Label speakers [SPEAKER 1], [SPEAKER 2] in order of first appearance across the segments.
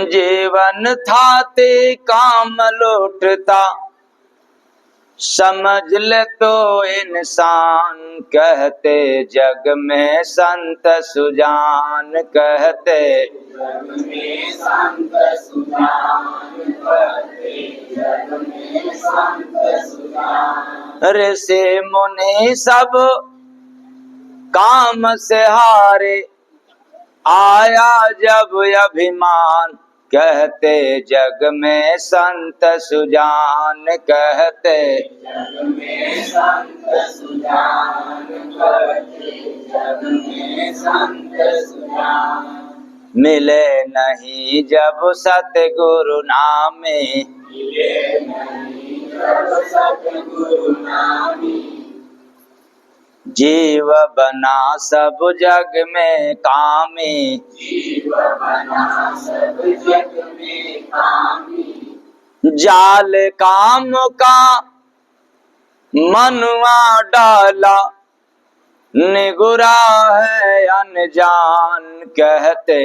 [SPEAKER 1] जीवन था ते काम लौटता, समझ ले तो इंसान कहते जग में संत सुजान कहते। जग में संत सुजान कहते, जग में संत सुजान। ऋषि मुनि सब काम से हारे, आया जब अभिमान कहते जग में संत सुजान कहते। जग में संत सुजान कहते, जग में संत सुजान। मिले नहीं जब सतगुरु नामे, मिले नहीं जब सतगुरु नामे। जीव बना सब जग में कामी, जीव बना सब जग में कामी। जाल काम का मनुआ डाला, निगुरा है अनजान कहते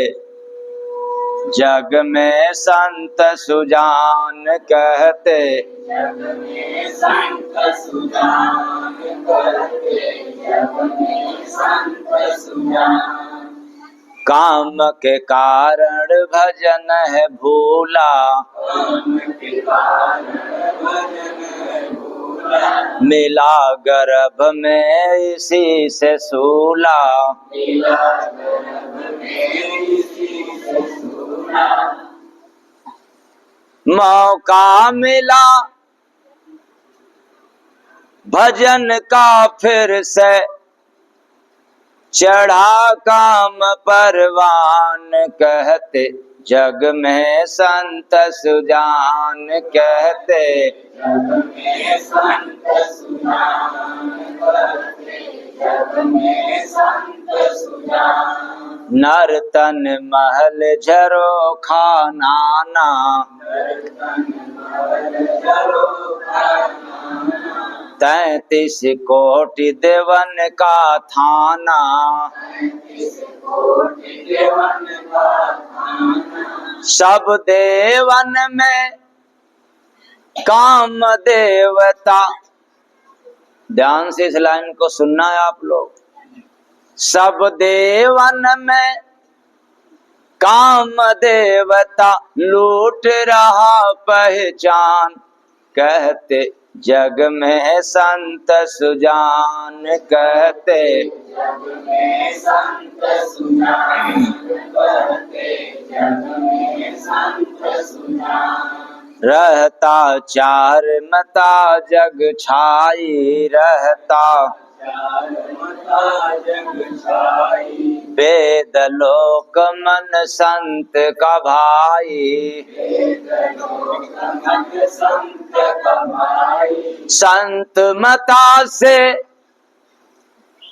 [SPEAKER 1] जग में संत सुजान कहते। जग में संत सुजान कहते, जग में संत सुजान। काम के कारण भजन है भूला, काम के कारण भजन है भूला। मिला गर्भ में इसी से सूला, मिला गर्भ में इसी से सूला। मौका मिला भजन का फिर से, चढ़ा काम परवान कहते जग में संत सुजान कहते। जग में संत सुजान कहते, जग में संत सुजान। नर तन महल झरोखा नाना, नर तन महल झरोखा नाना। 33 कोटि देवन का थाना, 33 कोटि देवन का थाना। सब देवन में काम देवता, ध्यान से इस लाइन को सुनना है आप लोग। सब देवन में काम देवता, लूट रहा पहचान कहते जग में संत सुजान कहते। जग में संत सुजान कहते, जग में संत सुजान। रहता चार मता जग छाई, रहता चार मता जग छाई। वेद लोक मन संत का भाई, वेद लोक मन संत का भाई। संत मता से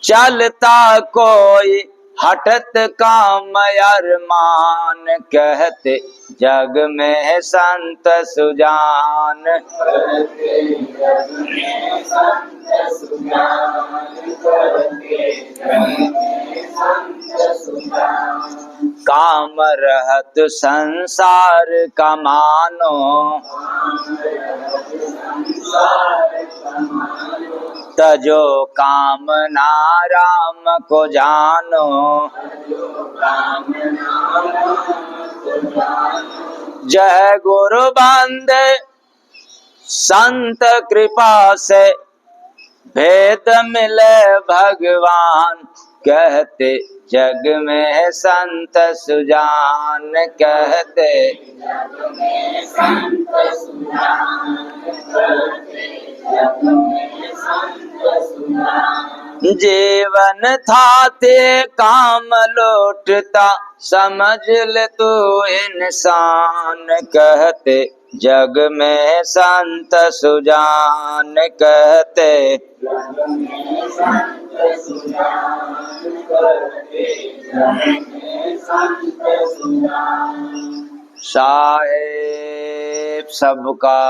[SPEAKER 1] चलता कोई, हटत काम अरमान कहते जग में संत सुजान कहते। जग में संत सुजान कहते, जग में संत सुजान। काम रहत संसार का मानो, काम रहत संसार का मानो। तजो कामना राम को जानो, तजो कामना राम को जानो। जय गुरु बंदे संत कृपा से, भेद मिले भगवान कहते जग में संत सुजान कहते। जग में संत सुजान कहते, जग में संत सुजान। जीवन था ते काम लौटता, समझ ले तू इंसान कहते जग में संत सुजान कहते। जग में संत सुजान कहते, जग में संत सुजान। साहेब सबका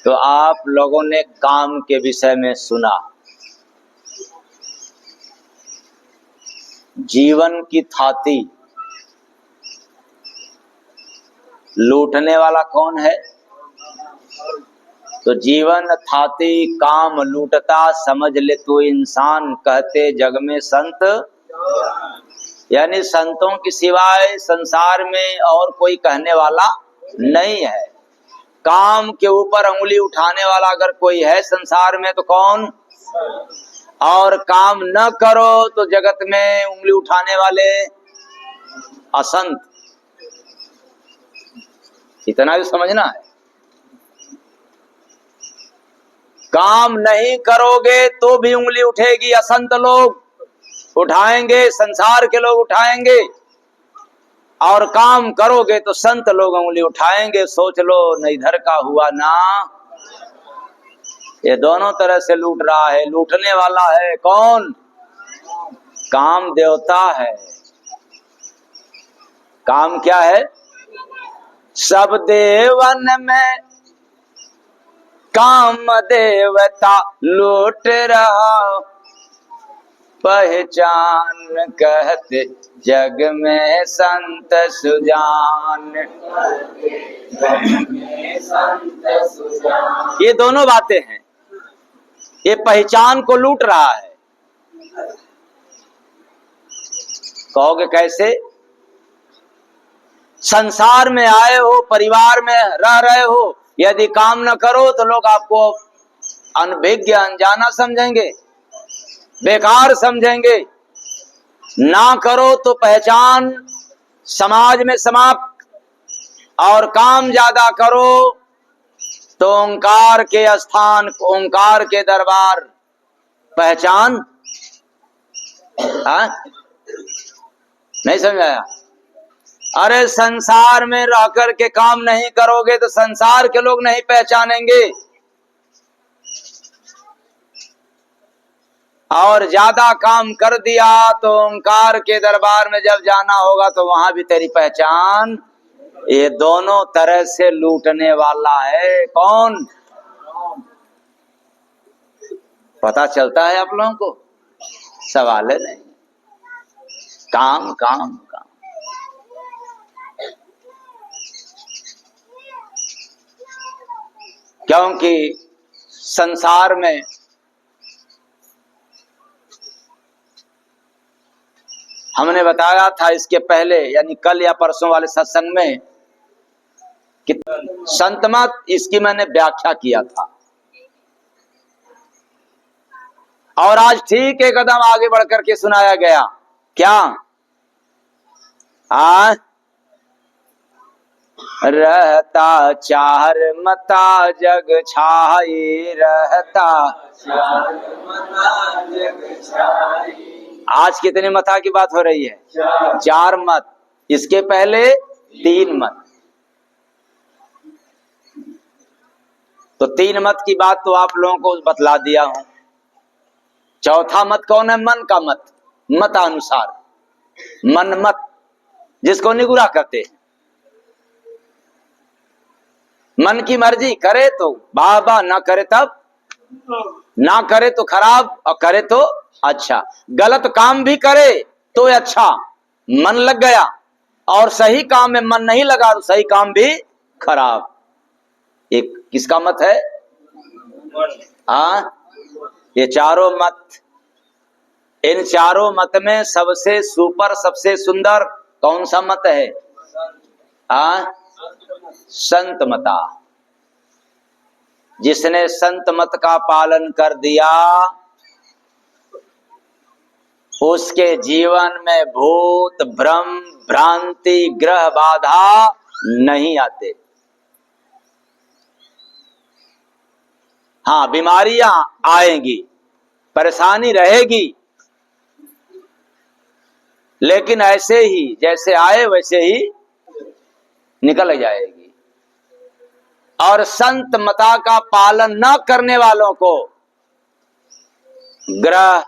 [SPEAKER 1] तो आप लोगों ने काम के विषय में सुना। जीवन की थाती लूटने वाला कौन है? तो जीवन थाती काम लूटता, समझ ले तू इंसान, कहते जग में संत। यानी संतों की सिवाय संसार में और कोई कहने वाला नहीं है। काम के ऊपर उंगली उठाने वाला अगर कोई है संसार में तो कौन? और काम न करो तो जगत में उंगली उठाने वाले असंत। इतना भी समझना है। काम नहीं करोगे तो भी उंगली उठेगी, असंत लोग उठाएंगे, संसार के लोग उठाएंगे। और काम करोगे तो संत लोग उंगली उठाएंगे। सोच लो, न इधर का हुआ ना। ये दोनों तरह से लूट रहा है। लूटने वाला है कौन? काम देवता है। काम क्या है? सब देवन में काम देवता लूट रहा, पहचान कहते जग में संत सुजान। ये दोनों बातें हैं। ये पहचान को लूट रहा है। कहोगे कैसे? संसार में आए हो, परिवार में रह रहे हो, यदि काम न करो तो लोग आपको अनभिज्ञ अनजाना समझेंगे, बेकार समझेंगे। ना करो तो पहचान समाज में समाप्त, और काम ज्यादा करो तो ओंकार के स्थान, ओंकार के दरबार, पहचान। नहीं समझाया? अरे संसार में रह कर के काम नहीं करोगे तो संसार के लोग नहीं पहचानेंगे, और ज्यादा काम कर दिया तो ओंकार के दरबार में जब जाना होगा तो वहां भी तेरी पहचान। ये दोनों तरह से लूटने वाला है कौन? पता चलता है आप लोगों को? सवाल है नहीं। काम काम काम। क्योंकि संसार में हमने बताया था इसके पहले, यानी कल या परसों वाले सत्संग में, कि संत मत, इसकी मैंने व्याख्या किया था। और आज ठीक एक कदम आगे बढ़कर के सुनाया गया। क्या? रहता चार मता जग छाई, रहता जग छाई। आज कितने मता की बात हो रही है? चार मत। इसके पहले 3 मत। तो 3 मत की बात तो आप लोगों को बतला दिया हूं। चौथा मत कौन है? मन का मत, मतानुसार, मन मत, जिसको निगुरा कहते हैं। मन की मर्जी करे तो बाबा, ना करे तब, ना करे तो खराब, और करे तो अच्छा। गलत काम भी करे तो अच्छा, मन लग गया, और सही काम में मन नहीं लगा तो सही काम भी खराब। एक किसका मत है? ये चारों मत। इन चारों मत में सबसे सुपर, सबसे सुंदर कौन सा मत है? संत मता। जिसने संत मत का पालन कर दिया उसके जीवन में भूत भ्रम भ्रांति ग्रह बाधा नहीं आते। हाँ, बीमारियां आएंगी, परेशानी रहेगी, लेकिन ऐसे ही जैसे आए वैसे ही निकल जाएगी। और संत मता का पालन न करने वालों को ग्रह,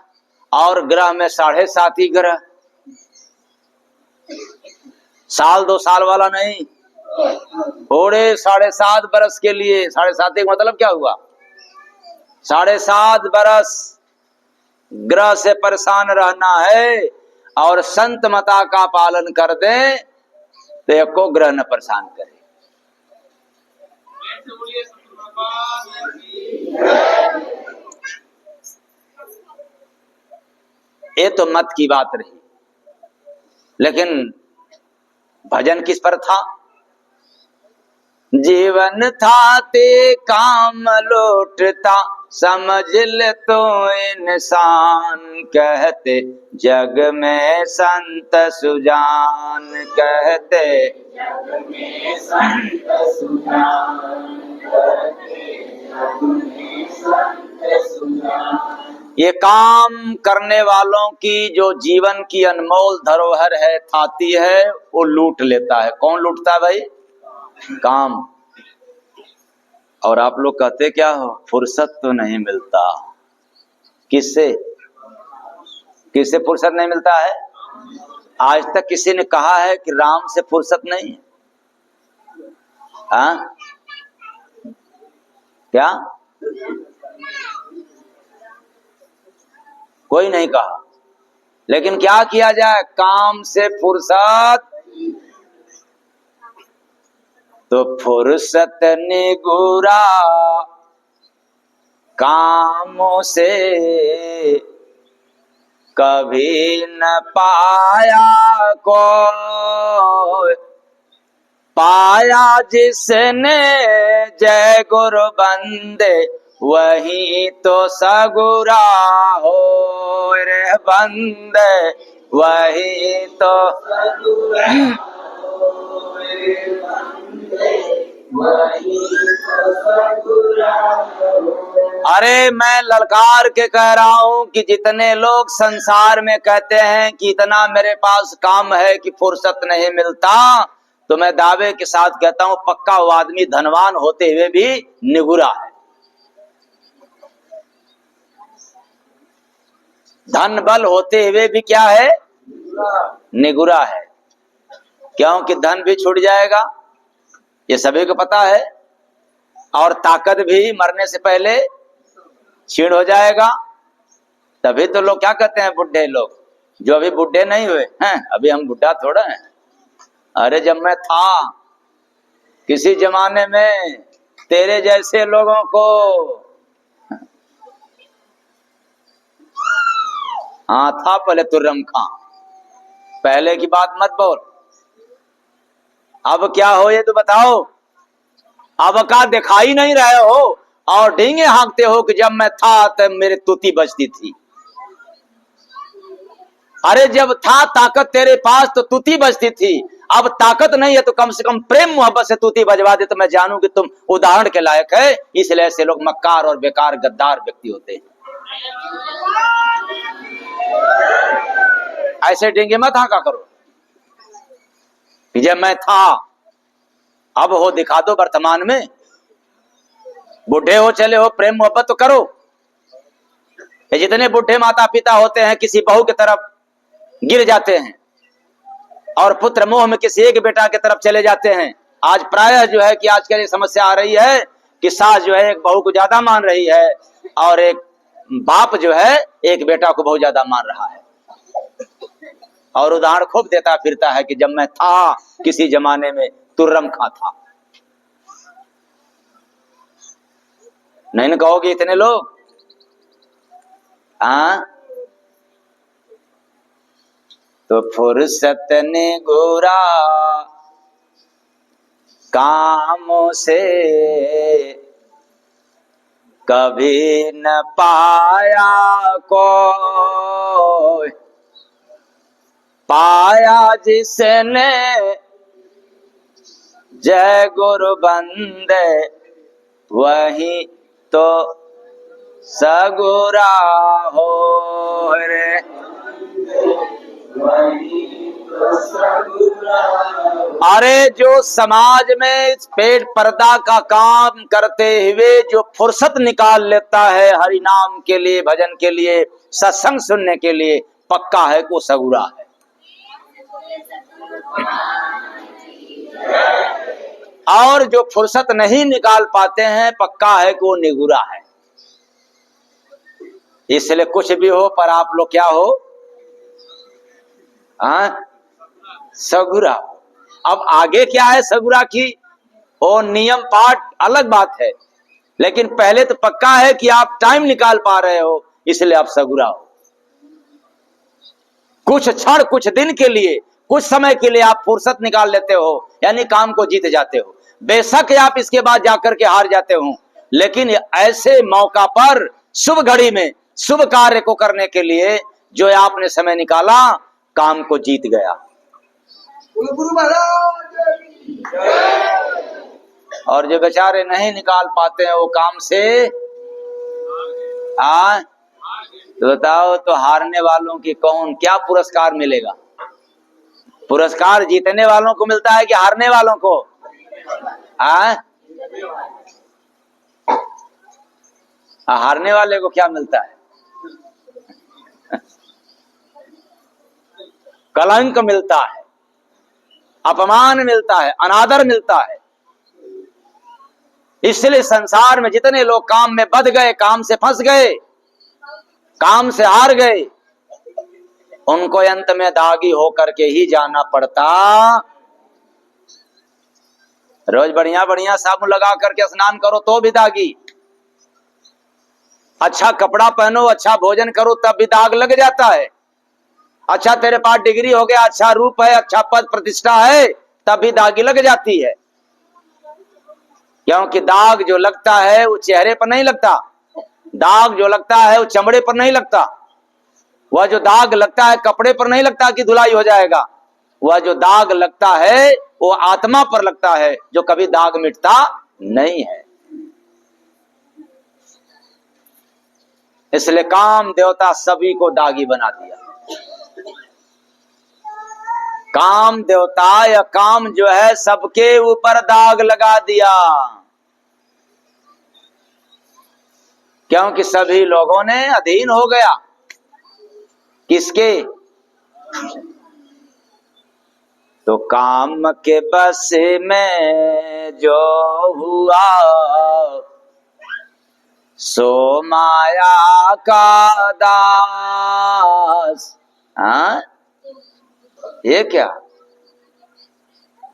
[SPEAKER 1] और ग्रह में 7.5 ग्रह, साल 2 साल वाला नहीं, थोड़े 7.5 बरस के लिए, 7.5 का मतलब क्या हुआ, 7.5 बरस ग्रह से परेशान रहना है और संत मता का पालन कर दे तो एको ग्रह न परेशान करे। ये तो मत की बात रही, लेकिन भजन किस पर था? जीवन था ते काम लौटता, समझ ले तो इंसान, कहते जग में संत सुजान, कहते जग में संत सुजान, कहते जग में संत सुजान। ये काम करने वालों की जो जीवन की अनमोल धरोहर है, थाती है, वो लूट लेता है। कौन लूटता है भाई? काम। और आप लोग कहते क्या हो, फुर्सत तो नहीं मिलता। किससे? किससे फुर्सत नहीं मिलता है? आज तक किसी ने कहा है कि राम से फुर्सत नहीं है? हाँ क्या? कोई नहीं कहा। लेकिन क्या किया जाए, काम से फुर्सत तो फुर्सत निगुरा कामों से कभी न पाया कोई, पाया जिसने जय गुरु बंदे वही तो सगुरा हो रे बंदे, वही तो सगुरा हो रे बंदे, वही तो सगुरा हो। अरे मैं ललकार के कह रहा हूं कि जितने लोग संसार में कहते हैं कि इतना मेरे पास काम है कि फुर्सत नहीं मिलता, तो मैं दावे के साथ कहता हूं पक्का वो आदमी धनवान होते हुए भी निगुरा है। धन बल होते हुए भी क्या है? निगुरा है। क्योंकि धन भी छूट जाएगा, ये सभी को पता है, और ताकत भी मरने से पहले क्षीण हो जाएगा। तभी तो लोग क्या कहते हैं, बुढ़े लोग जो अभी बुढ़े नहीं हुए हैं, अभी हम बुढ़ा थोड़ा हैं। अरे जब मैं था किसी जमाने में तेरे जैसे लोगों को, हाँ था पहले तुर्रम खां, पहले की बात मत बोल। अब क्या हो ये तो बताओ। अब का दिखाई नहीं रहे हो और ढींगे हाँकते हो कि जब मैं था तब मेरे तूती बजती थी। अरे जब था ताकत तेरे पास तो तूती बजती थी, अब ताकत नहीं है तो कम से कम प्रेम मोहब्बत से तूती बजवा दे तो मैं जानूं कि तुम उदाहरण के लायक है। इसलिए ऐसे लोग मक्कार और बेकार गद्दार व्यक्ति होते हैं। ऐसे डेंगे मत हाँका करो कि जब मैं था। अब हो दिखा दो वर्तमान में, बुढ़े हो चले हो, प्रेम मोहब्बत तो करो। ये जितने बुढ़े माता पिता होते हैं किसी बहू की तरफ गिर जाते हैं और पुत्र मोह में किसी एक बेटा की तरफ चले जाते हैं। आज प्रायः जो है कि आजकल ये समस्या आ रही है कि सास जो है एक बहू को ज्यादा मान रही है और एक बाप जो है एक बेटा को बहुत ज्यादा मान रहा है, और उदाहरण खूब देता फिरता है कि जब मैं था किसी जमाने में तुर्रम खां था। नहीं न कहोगे इतने लोग? हाँ तो फुर्सत निगुरा कामों से कभी न पाया कोई, पाया जिसने जय गुरु बंदे वही तो सगुरा हो रे, अरे जो समाज में इस पेट पर्दा का काम करते हुए जो फुर्सत निकाल लेता है हरि नाम के लिए, भजन के लिए, सत्संग सुनने के लिए, पक्का है को सगुरा है। और जो फुर्सत नहीं निकाल पाते हैं पक्का है कि वो निगुरा है। इसलिए कुछ भी हो पर आप लोग क्या हो, सगुरा। अब आगे क्या है सगुरा की, वो नियम पाठ अलग बात है, लेकिन पहले तो पक्का है कि आप टाइम निकाल पा रहे हो, इसलिए आप सगुरा हो। कुछ क्षण, कुछ दिन के लिए, कुछ समय के लिए आप फुर्सत निकाल लेते हो, यानी काम को जीत जाते हो। बेशक आप इसके बाद जाकर के हार जाते हो, लेकिन ऐसे मौका पर शुभ घड़ी में शुभ कार्य को करने के लिए जो आपने समय निकाला, काम को जीत गया। गुरु महाराज। और जो बेचारे नहीं निकाल पाते हैं वो काम से, तो बताओ, तो हारने वालों की कौन क्या पुरस्कार मिलेगा? पुरस्कार जीतने वालों को मिलता है कि हारने वालों को? हारने वाले को क्या मिलता है? कलंक मिलता है, अपमान मिलता है, अनादर मिलता है। इसलिए संसार में जितने लोग काम में बध गए, काम से फंस गए, काम से हार गए, उनको अंत में दागी होकर के ही जाना पड़ता। रोज बढ़िया बढ़िया साबुन लगा करके स्नान करो तो भी दागी, अच्छा कपड़ा पहनो, अच्छा भोजन करो तब भी दाग लग जाता है। अच्छा तेरे पास डिग्री हो गया, अच्छा रूप है, अच्छा पद प्रतिष्ठा है, तब भी दागी लग जाती है। क्योंकि दाग जो लगता है वो चेहरे पर नहीं लगता, दाग जो लगता है वो चमड़े पर नहीं लगता, वह जो दाग लगता है कपड़े पर नहीं लगता कि धुलाई हो जाएगा, वह जो दाग लगता है वो आत्मा पर लगता है, जो कभी दाग मिटता नहीं है। इसलिए काम देवता सभी को दागी बना दिया। काम देवता या काम जो है सबके ऊपर दाग लगा दिया, क्योंकि सभी लोगों ने अधीन हो गया किसके? तो काम के बस में जो हुआ सो माया का दास। ये क्या?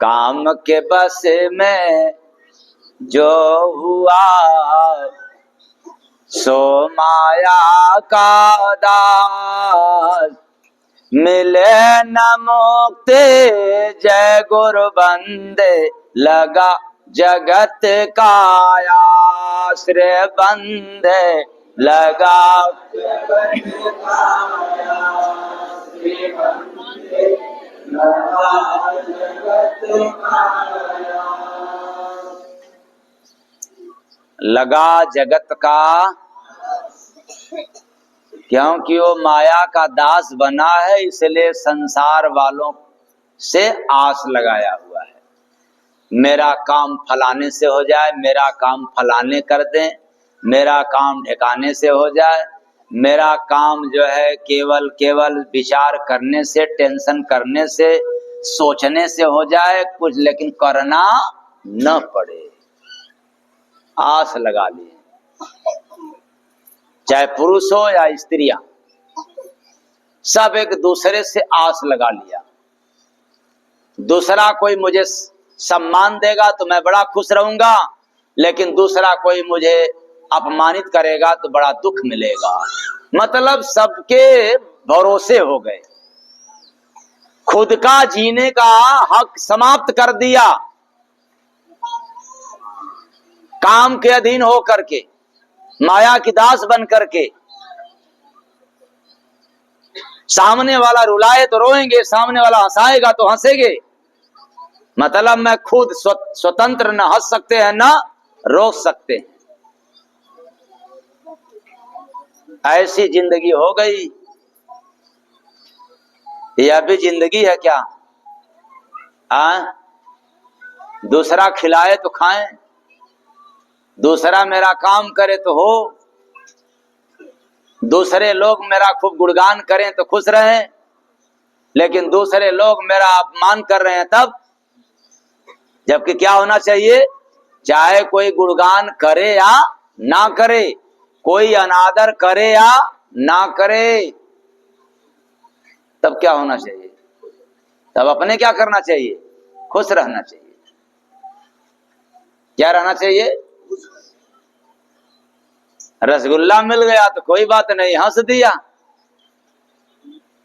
[SPEAKER 1] काम के बस में जो हुआ सो माया का दास, मिले न मुक्ति जय गुरु बंदे लगा जगत का आश्रय, बंदे लगा लगा जगत का, क्योंकि वो माया का दास बना है, इसलिए संसार वालों से आस लगाया हुआ है। मेरा काम फलाने से हो जाए, मेरा काम फलाने कर दें, मेरा काम ठिकाने से हो जाए, मेरा काम जो है केवल विचार करने से, टेंशन करने से, सोचने से हो जाए कुछ, लेकिन करना न पड़े। आस लगा ली, चाहे पुरुष हो या स्त्रियां, सब एक दूसरे से आस लगा लिया। दूसरा कोई मुझे सम्मान देगा तो मैं बड़ा खुश रहूंगा, लेकिन दूसरा कोई मुझे अपमानित करेगा तो बड़ा दुख मिलेगा। मतलब सबके भरोसे हो गए, खुद का जीने का हक समाप्त कर दिया, काम के अधीन हो करके, माया की दास बन करके। सामने वाला रुलाए तो रोएंगे, सामने वाला हंसाएगा तो हंसेंगे। मतलब मैं खुद स्वतंत्र न हंस सकते हैं न रोक सकते हैं, ऐसी जिंदगी हो गई। यह भी जिंदगी है क्या? दूसरा खिलाए तो खाएं, दूसरा मेरा काम करे तो हो, दूसरे लोग मेरा खूब गुणगान करें तो खुश रहें, लेकिन दूसरे लोग मेरा अपमान कर रहे हैं तब जबकि क्या होना चाहिए, चाहे कोई गुणगान करे या ना करे, कोई अनादर करे या ना करे, तब क्या होना चाहिए, तब अपने क्या करना चाहिए, खुश रहना चाहिए। क्या रहना चाहिए, रसगुल्ला मिल गया तो कोई बात नहीं, हंस दिया,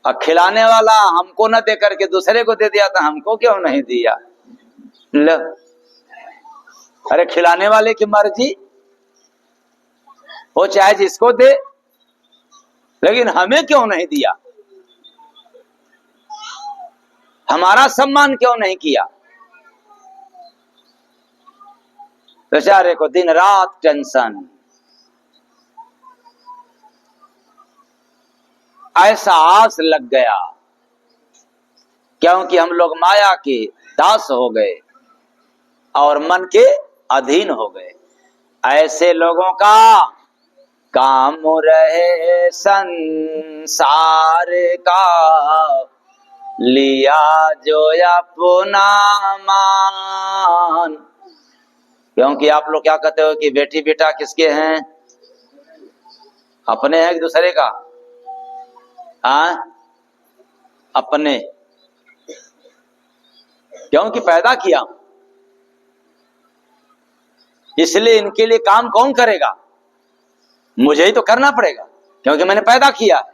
[SPEAKER 1] और खिलाने वाला हमको न दे करके दूसरे को दे दिया तो हमको क्यों नहीं दिया। लो, अरे खिलाने वाले की मर्जी, वो चाहे जिसको दे, लेकिन हमें क्यों नहीं दिया, हमारा सम्मान क्यों नहीं किया। बेचारे को दिन रात टेंशन, ऐसा आस लग गया, क्योंकि हम लोग माया के दास हो गए और मन के अधीन हो गए। ऐसे लोगों का काम रहे संसार का, लिया जो अपना मान। क्योंकि आप लोग क्या कहते हो कि बेटी बेटा किसके हैं, अपने हैं कि दूसरे का, अपने, क्योंकि पैदा किया, इसलिए इनके लिए काम कौन करेगा, मुझे ही तो करना पड़ेगा, क्योंकि मैंने पैदा किया है।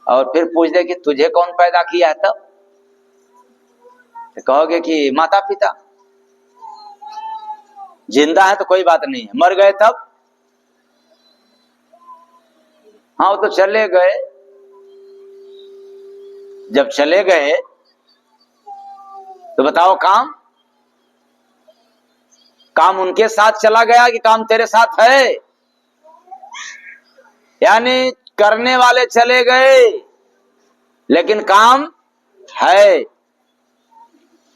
[SPEAKER 1] और फिर पूछ दे कि तुझे कौन पैदा किया है, तब तो कहोगे कि माता पिता। जिंदा है तो कोई बात नहीं है, मर गए तब, हाँ वो तो चले गए, जब चले गए तो बताओ काम उनके साथ चला गया कि काम तेरे साथ है। यानी करने वाले चले गए लेकिन काम है।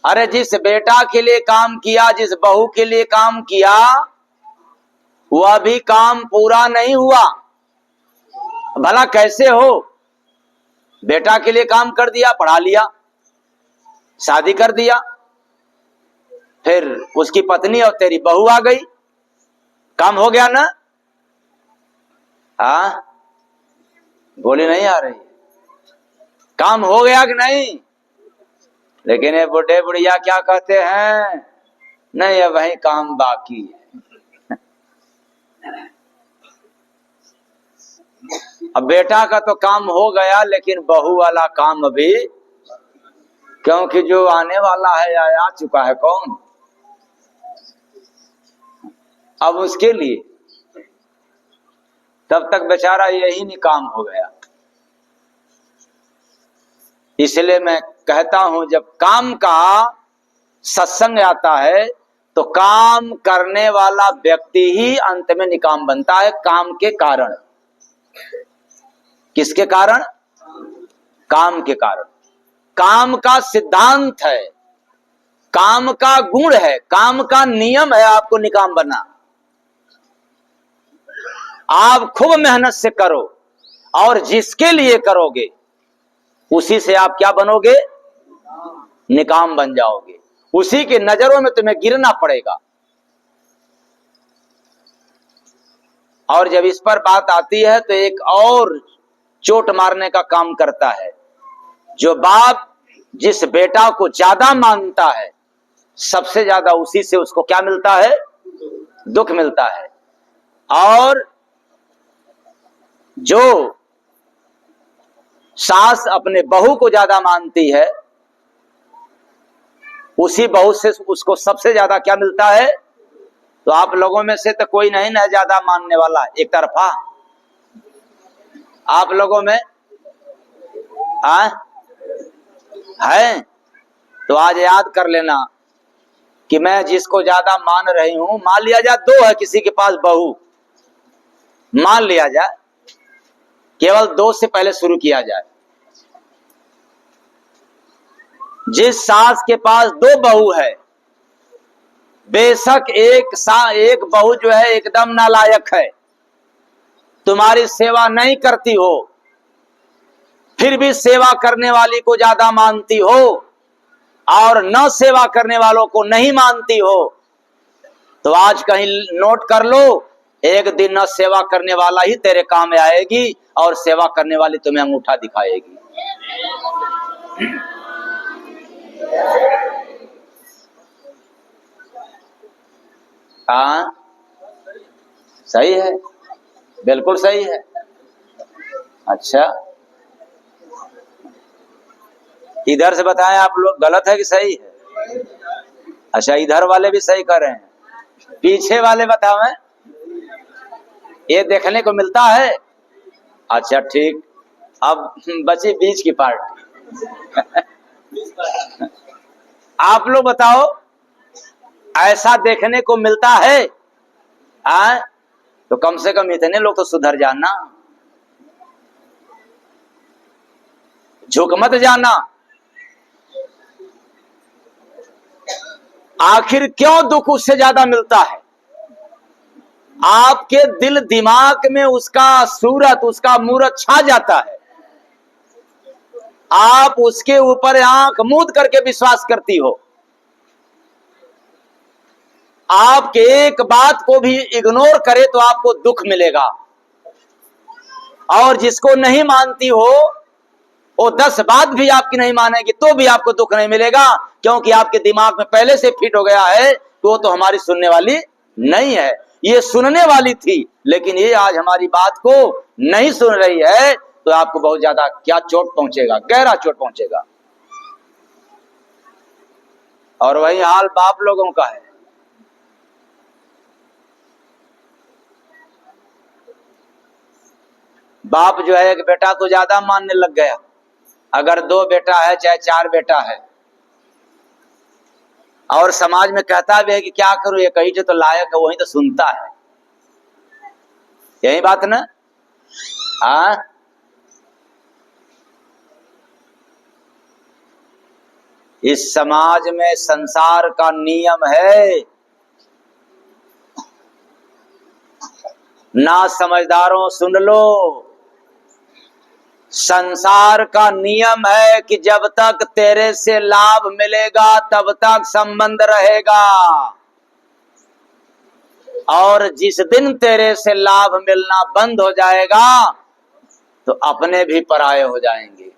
[SPEAKER 1] अरे जिस बेटा के लिए काम किया, जिस बहू के लिए काम किया, वह भी काम पूरा नहीं हुआ। भला कैसे हो, बेटा के लिए काम कर दिया, पढ़ा लिया, शादी कर दिया, फिर उसकी पत्नी और तेरी बहू आ गई, काम हो गया ना। बोली नहीं आ रही, काम हो गया कि नहीं। लेकिन ये बुढ़े बुढ़िया क्या कहते हैं, नहीं अब वही काम बाकी है। अब बेटा का तो काम हो गया, लेकिन बहू वाला काम अभी, क्योंकि जो आने वाला है या आ चुका है कौन, अब उसके लिए तब तक बेचारा यही नहीं काम हो गया। इसलिए मैं कहता हूं, जब काम का सत्संग आता है तो काम करने वाला व्यक्ति ही अंत में निकाम बनता है, काम के कारण। किसके कारण, काम के कारण। काम का सिद्धांत है, काम का गुण है, काम का नियम है आपको निकाम बनना। आप खूब मेहनत से करो और जिसके लिए करोगे उसी से आप क्या बनोगे, निकाम बन जाओगे, उसी के नजरों में तुम्हें गिरना पड़ेगा। और जब इस पर बात आती है तो एक और चोट मारने का काम करता है। जो बाप जिस बेटा को ज्यादा मानता है, सबसे ज्यादा उसी से उसको क्या मिलता है, दुख मिलता है। और जो सास अपने बहू को ज्यादा मानती है, उसी बहू से उसको सबसे ज्यादा क्या मिलता है। तो आप लोगों में से तो कोई नहीं ना ज्यादा मानने वाला, एक तरफा आप लोगों में है। तो आज याद कर लेना कि मैं जिसको ज्यादा मान रही हूं, मान लिया जाए दो है किसी के पास बहू, मान लिया जाए, केवल दो से पहले शुरू किया जाए। जिस सास के पास दो बहू है, बेशक एक बहू जो है एकदम नालायक है, तुम्हारी सेवा नहीं करती हो, फिर भी सेवा करने वाली को ज्यादा मानती हो और न सेवा करने वालों को नहीं मानती हो, तो आज कहीं नोट कर लो, एक दिन न सेवा करने वाला ही तेरे काम में आएगी और सेवा करने वाली तुम्हें अंगूठा दिखाएगी। हाँ, सही है, बिल्कुल सही है। अच्छा, इधर से बताएं आप लोग, गलत है कि सही है? अच्छा, इधर वाले भी सही कर रहे हैं, पीछे वाले बताओ, ये देखने को मिलता है। अच्छा ठीक, अब बची बीच की पार्टी। आप लोग बताओ, ऐसा देखने को मिलता है? तो कम से कम इतने लोग तो सुधर जाना, झुक मत जाना। आखिर क्यों दुख उससे ज्यादा मिलता है? आपके दिल दिमाग में उसका सूरत, उसका मूरत छा जाता है, आप उसके ऊपर आंख मूंद करके विश्वास करती हो। आप एक बात को भी इग्नोर करे तो आपको दुख मिलेगा, और जिसको नहीं मानती हो वो 10 बात भी आपकी नहीं मानेगी तो भी आपको दुख नहीं मिलेगा, क्योंकि आपके दिमाग में पहले से फिट हो गया है कि वो तो हमारी सुनने वाली नहीं है। ये सुनने वाली थी, लेकिन ये आज हमारी बात को नहीं सुन रही है, तो आपको बहुत ज्यादा क्या चोट पहुंचेगा, गहरा चोट पहुंचेगा। और वही हाल बाप लोगों का है। बाप जो है एक बेटा को ज्यादा मानने लग गया, अगर 2 बेटा है चाहे 4 बेटा है, और समाज में कहता भी है कि क्या करूं, ये कहीं जो तो लायक है वही तो सुनता है। यही बात ना? इस समाज में संसार का नियम है, ना समझदारों सुन लो, संसार का नियम है कि जब तक तेरे से लाभ मिलेगा तब तक संबंध रहेगा, और जिस दिन तेरे से लाभ मिलना बंद हो जाएगा तो अपने भी पराये हो जाएंगे।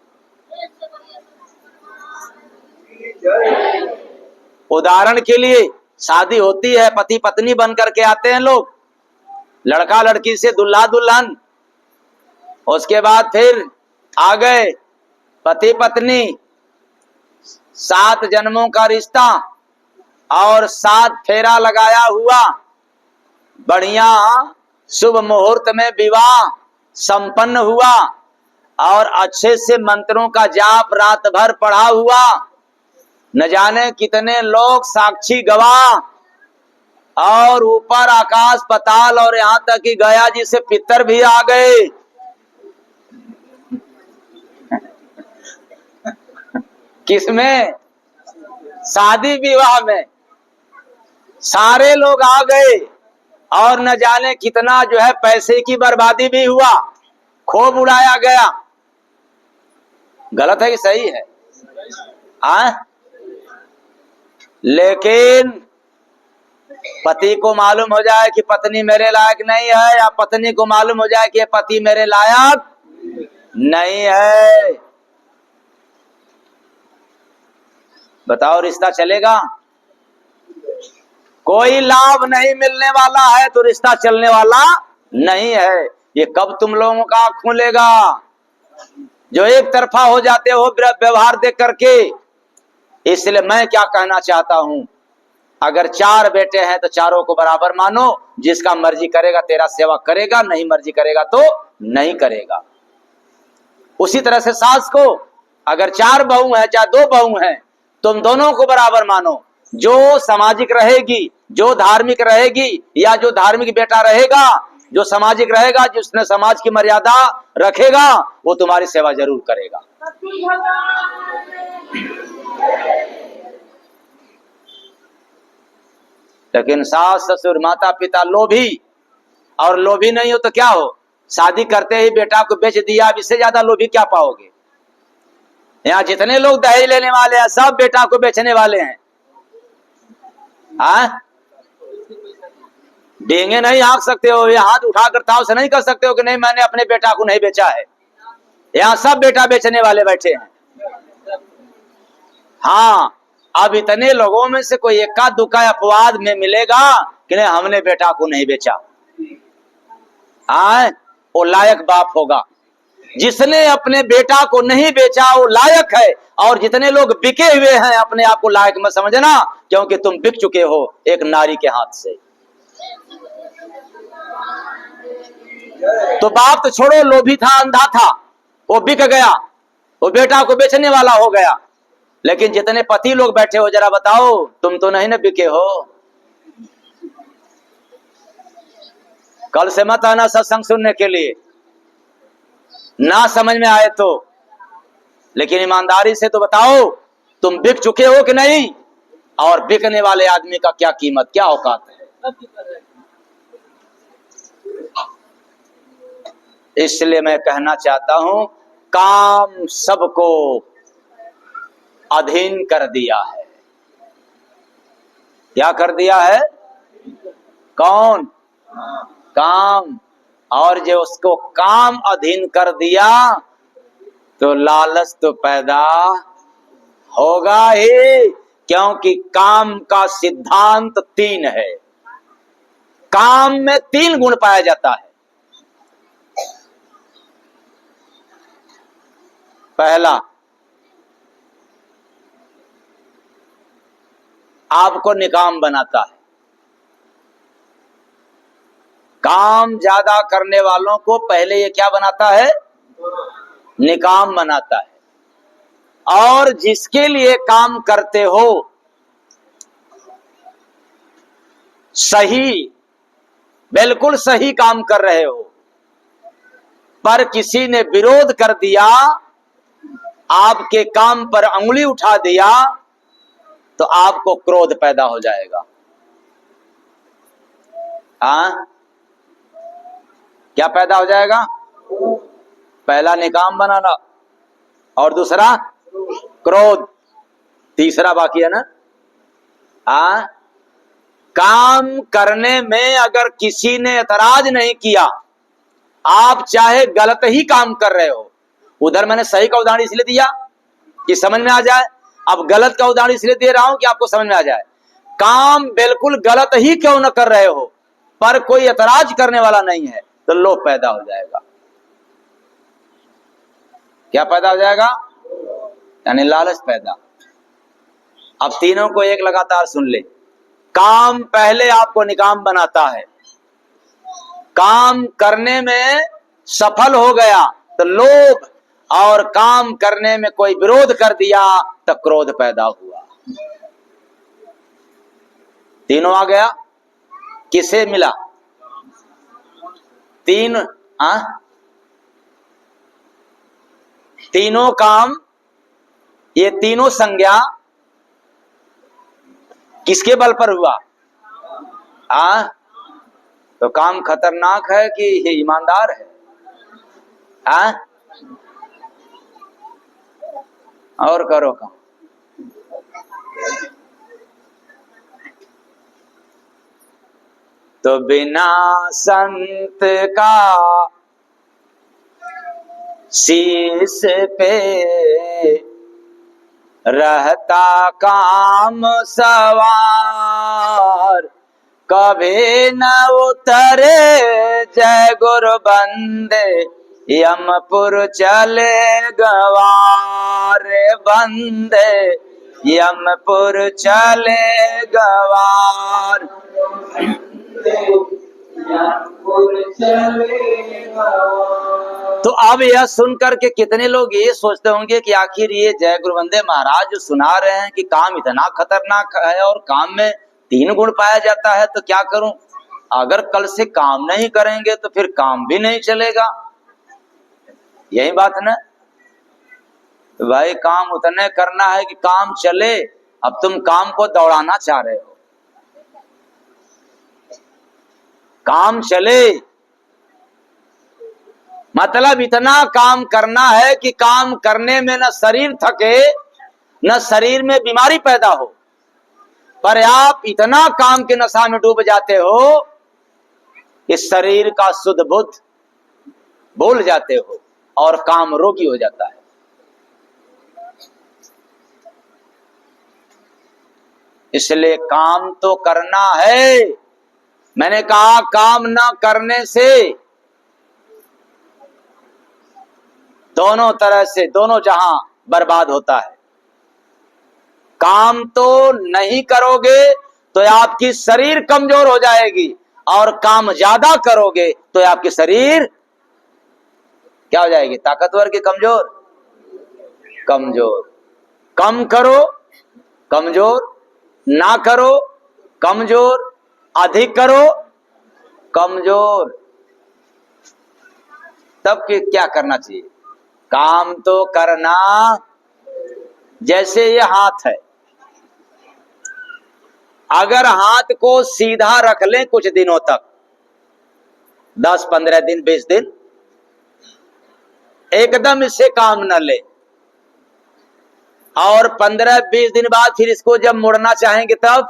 [SPEAKER 1] उदाहरण के लिए, शादी होती है, पति पत्नी बन करके आते हैं लोग, लड़का लड़की से दुल्हा दुल्हन, उसके बाद फिर आ गए पति पत्नी, 7 जन्मों का रिश्ता और 7 फेरा लगाया हुआ, बढ़िया शुभ मुहूर्त में विवाह संपन्न हुआ, और अच्छे से मंत्रों का जाप रात भर पढ़ा हुआ, न जाने कितने लोग साक्षी गवाह, और ऊपर आकाश पताल और यहां तक कि गया जी से पितर भी आ गए। किसमें? शादी विवाह में सारे लोग आ गए, और न जाने कितना जो है पैसे की बर्बादी भी हुआ, खूब उड़ाया गया। गलत है कि सही है? लेकिन पति को मालूम हो जाए कि पत्नी मेरे लायक नहीं है, या पत्नी को मालूम हो जाए कि ये पति मेरे लायक नहीं है, बताओ रिश्ता चलेगा? कोई लाभ नहीं मिलने वाला है तो रिश्ता चलने वाला नहीं है। ये कब तुम लोगों का आँख खुलेगा जो एक तरफा हो जाते हो व्यवहार देख करके। इसलिए मैं क्या कहना चाहता हूं, अगर 4 बेटे हैं तो चारों को बराबर मानो, जिसका मर्जी करेगा तेरा सेवा करेगा, नहीं मर्जी करेगा तो नहीं करेगा। उसी तरह से सास को, अगर 4 बहू है चाहे 2 बहू हैं, तुम दोनों को बराबर मानो, जो सामाजिक रहेगी, जो धार्मिक रहेगी, या जो धार्मिक बेटा रहेगा, जो सामाजिक रहेगा, जिसने समाज की मर्यादा रखेगा, वो तुम्हारी सेवा जरूर करेगा। लेकिन सास ससुर माता पिता लोभी, और लोभी नहीं हो तो क्या हो, शादी करते ही बेटा को बेच दिया, अब इससे ज्यादा लोभी क्या पाओगे? यहाँ जितने लोग दहेज लेने वाले हैं सब बेटा को बेचने वाले हैं। हाँ, डेंगे नहीं हाँक सकते हो, ये हाथ उठाकर ताव से नहीं कर सकते हो कि नहीं मैंने अपने बेटा को नहीं बेचा है। यहाँ सब बेटा बेचने वाले बैठे हैं। हाँ, अब इतने लोगों में से कोई एका दुक्का अपवाद में मिलेगा कि नहीं हमने बेटा को नहीं बेचा, हाँ वो लायक बाप होगा। जिसने अपने बेटा को नहीं बेचा वो लायक है, और जितने लोग बिके हुए हैं अपने आप को लायक मत समझना, क्योंकि तुम बिक चुके हो एक नारी के हाथ से। तो बाप तो छोड़ो, लोभी था, अंधा था, वो बिक गया, वो बेटा को बेचने वाला हो गया। लेकिन जितने पति लोग बैठे हो जरा बताओ, तुम तो नहीं ना बिके हो। कल से मत आना सत्संग सुनने के लिए, ना समझ में आए तो, लेकिन ईमानदारी से तो बताओ तुम बिक चुके हो कि नहीं, और बिकने वाले आदमी का क्या कीमत, क्या औकात है। इसलिए मैं कहना चाहता हूं, काम सबको अधीन कर दिया है। क्या कर दिया है? कौन? काम। और जो उसको काम अधीन कर दिया तो लालच तो पैदा होगा ही, क्योंकि काम का सिद्धांत 3 है। काम में 3 गुण पाया जाता है। पहला, आपको निकाम बनाता है। काम ज्यादा करने वालों को पहले ये क्या बनाता है? निकाम बनाता है। और जिसके लिए काम करते हो सही, बिल्कुल सही काम कर रहे हो, पर किसी ने विरोध कर दिया, आपके काम पर अंगुली उठा दिया, तो आपको क्रोध पैदा हो जाएगा। हाँ, क्या पैदा हो जाएगा? पहला निकाम बनाना, और दूसरा क्रोध, तीसरा बाकी है ना। हाँ, काम करने में अगर किसी ने एतराज नहीं किया, आप चाहे गलत ही काम कर रहे हो, उधर मैंने सही का उदाहरण इसलिए दिया कि समझ में आ जाए, अब गलत का उदाहरण इसलिए दे रहा हूं कि आपको समझ में आ जाए। काम बिल्कुल गलत ही क्यों न कर रहे हो, पर कोई एतराज करने वाला नहीं है, तो लोभ पैदा हो जाएगा। क्या पैदा हो जाएगा? यानी लालच पैदा। अब तीनों को एक लगातार सुन ले। काम पहले आपको निकाम बनाता है, काम करने में सफल हो गया तो लोभ, और काम करने में कोई विरोध कर दिया तो क्रोध पैदा हुआ। तीनों आ गया। किसे मिला? 3। तीनों काम, ये तीनों संज्ञा किसके बल पर हुआ? तो काम खतरनाक है कि ये ईमानदार है? और करो काम। तो बिना संत का शीश पे रहता काम सवार, कभी न उतरे जय गुरु बंदे, यमपुर चले गवार बंदे, यमपुर चले गवार। तो अब यह सुनकर के कितने लोग ये सोचते होंगे कि आखिर ये जय गुरु वंदे महाराज जो सुना रहे हैं कि काम इतना खतरनाक है और काम में 3 गुण पाया जाता है, तो क्या करूं? अगर कल से काम नहीं करेंगे तो फिर काम भी नहीं चलेगा। यही बात है ना। तो भाई काम उतने करना है कि काम चले। अब तुम काम को दौड़ाना चाह रहे हो, काम चले, मतलब इतना काम करना है कि काम करने में न शरीर थके न शरीर में बीमारी पैदा हो, पर आप इतना काम के नशा में डूब जाते हो कि शरीर का शुद्ध बुद्ध भूल जाते हो और काम रोगी हो जाता है। इसलिए काम तो करना है। मैंने कहा काम ना करने से दोनों तरह से दोनों जहां बर्बाद होता है। काम तो नहीं करोगे तो आपकी शरीर कमजोर हो जाएगी, और काम ज्यादा करोगे तो आपकी शरीर क्या हो जाएगी? ताकतवर की कमजोर? कमजोर। कम करो कमजोर, ना करो कमजोर, अधिक करो कमजोर। तब क्या करना चाहिए? काम तो करना। जैसे ये हाथ है, अगर हाथ को सीधा रख लें कुछ दिनों तक, 10, 15 दिन, 20 दिन, एकदम इससे काम न ले, और 15-20 दिन बाद फिर इसको जब मुड़ना चाहेंगे तब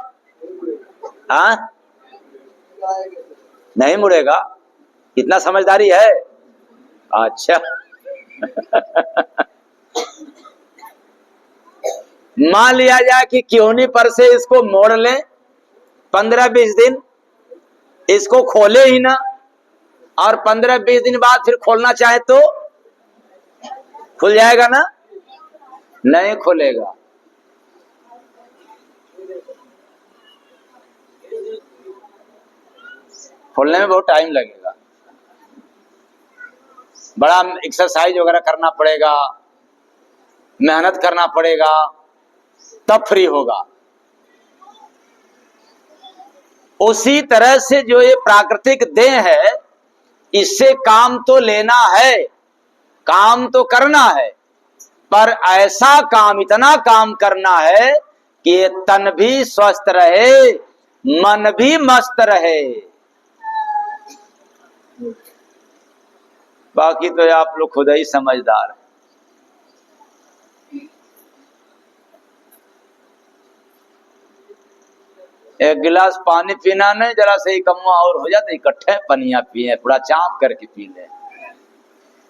[SPEAKER 1] नहीं मुड़ेगा। इतना समझदारी है? अच्छा। मान लिया जाए कि क्यों पर से इसको मोड़ लें, 15-20 दिन इसको खोले ही ना, और 15-20 दिन बाद फिर खोलना चाहे तो खुल जाएगा ना? नहीं खुलेगा। खोलने में बहुत टाइम लगेगा, बड़ा एक्सरसाइज वगैरह करना पड़ेगा, मेहनत करना पड़ेगा, तब फ्री होगा। उसी तरह से जो ये प्राकृतिक देह है, इससे काम तो लेना है, काम तो करना है, पर ऐसा काम, इतना काम करना है कि ये तन भी स्वस्थ रहे, मन भी मस्त रहे। बाकी तो आप लोग खुद ही समझदार हैं। एक गिलास पानी पीना नहीं, जरा से ही कमवा और हो जाता, इकट्ठे पनिया पिए, थोड़ा चाप करके पी ले,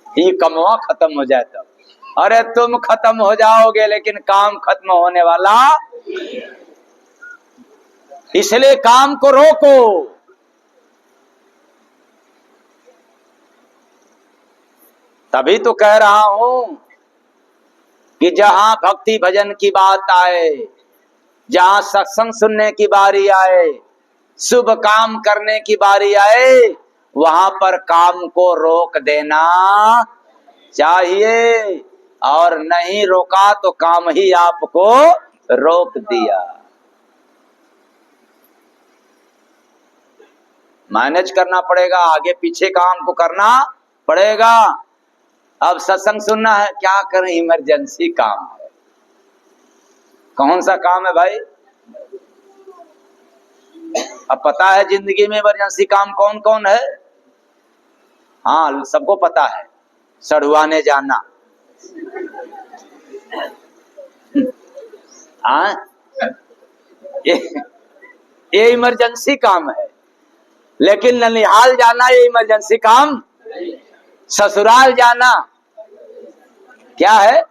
[SPEAKER 1] ये कमवा खत्म हो जाए तब। अरे तुम खत्म हो जाओगे लेकिन काम खत्म होने वाला, इसलिए काम को रोको। तभी तो कह रहा हूं कि जहां भक्ति भजन की बात आए, जहां सत्संग सुनने की बारी आए, शुभ काम करने की बारी आए, वहां पर काम को रोक देना चाहिए, और नहीं रोका तो काम ही आपको रोक दिया। मैनेज करना पड़ेगा, आगे पीछे काम को करना पड़ेगा। अब सत्संग सुनना है, क्या करें, इमरजेंसी काम है। कौन सा काम है भाई? अब पता है जिंदगी में इमरजेंसी काम कौन कौन है? हाँ, सबको पता है। सड़ुआने जाना, ये इमरजेंसी काम है। लेकिन ननिहाल जाना ये इमरजेंसी काम, ससुराल जाना क्या है,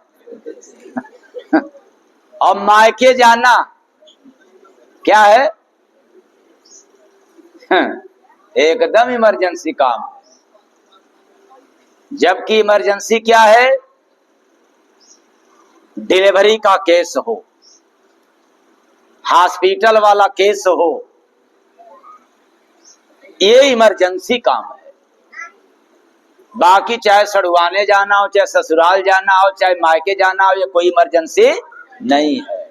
[SPEAKER 1] और मायके जाना क्या है, एकदम इमरजेंसी काम। जबकि इमरजेंसी क्या है? डिलीवरी का केस हो, हॉस्पिटल वाला केस हो, ये इमरजेंसी काम है। बाकी चाहे सड़ुआने जाना हो, चाहे ससुराल जाना हो, चाहे मायके जाना हो, ये कोई इमरजेंसी नहीं है।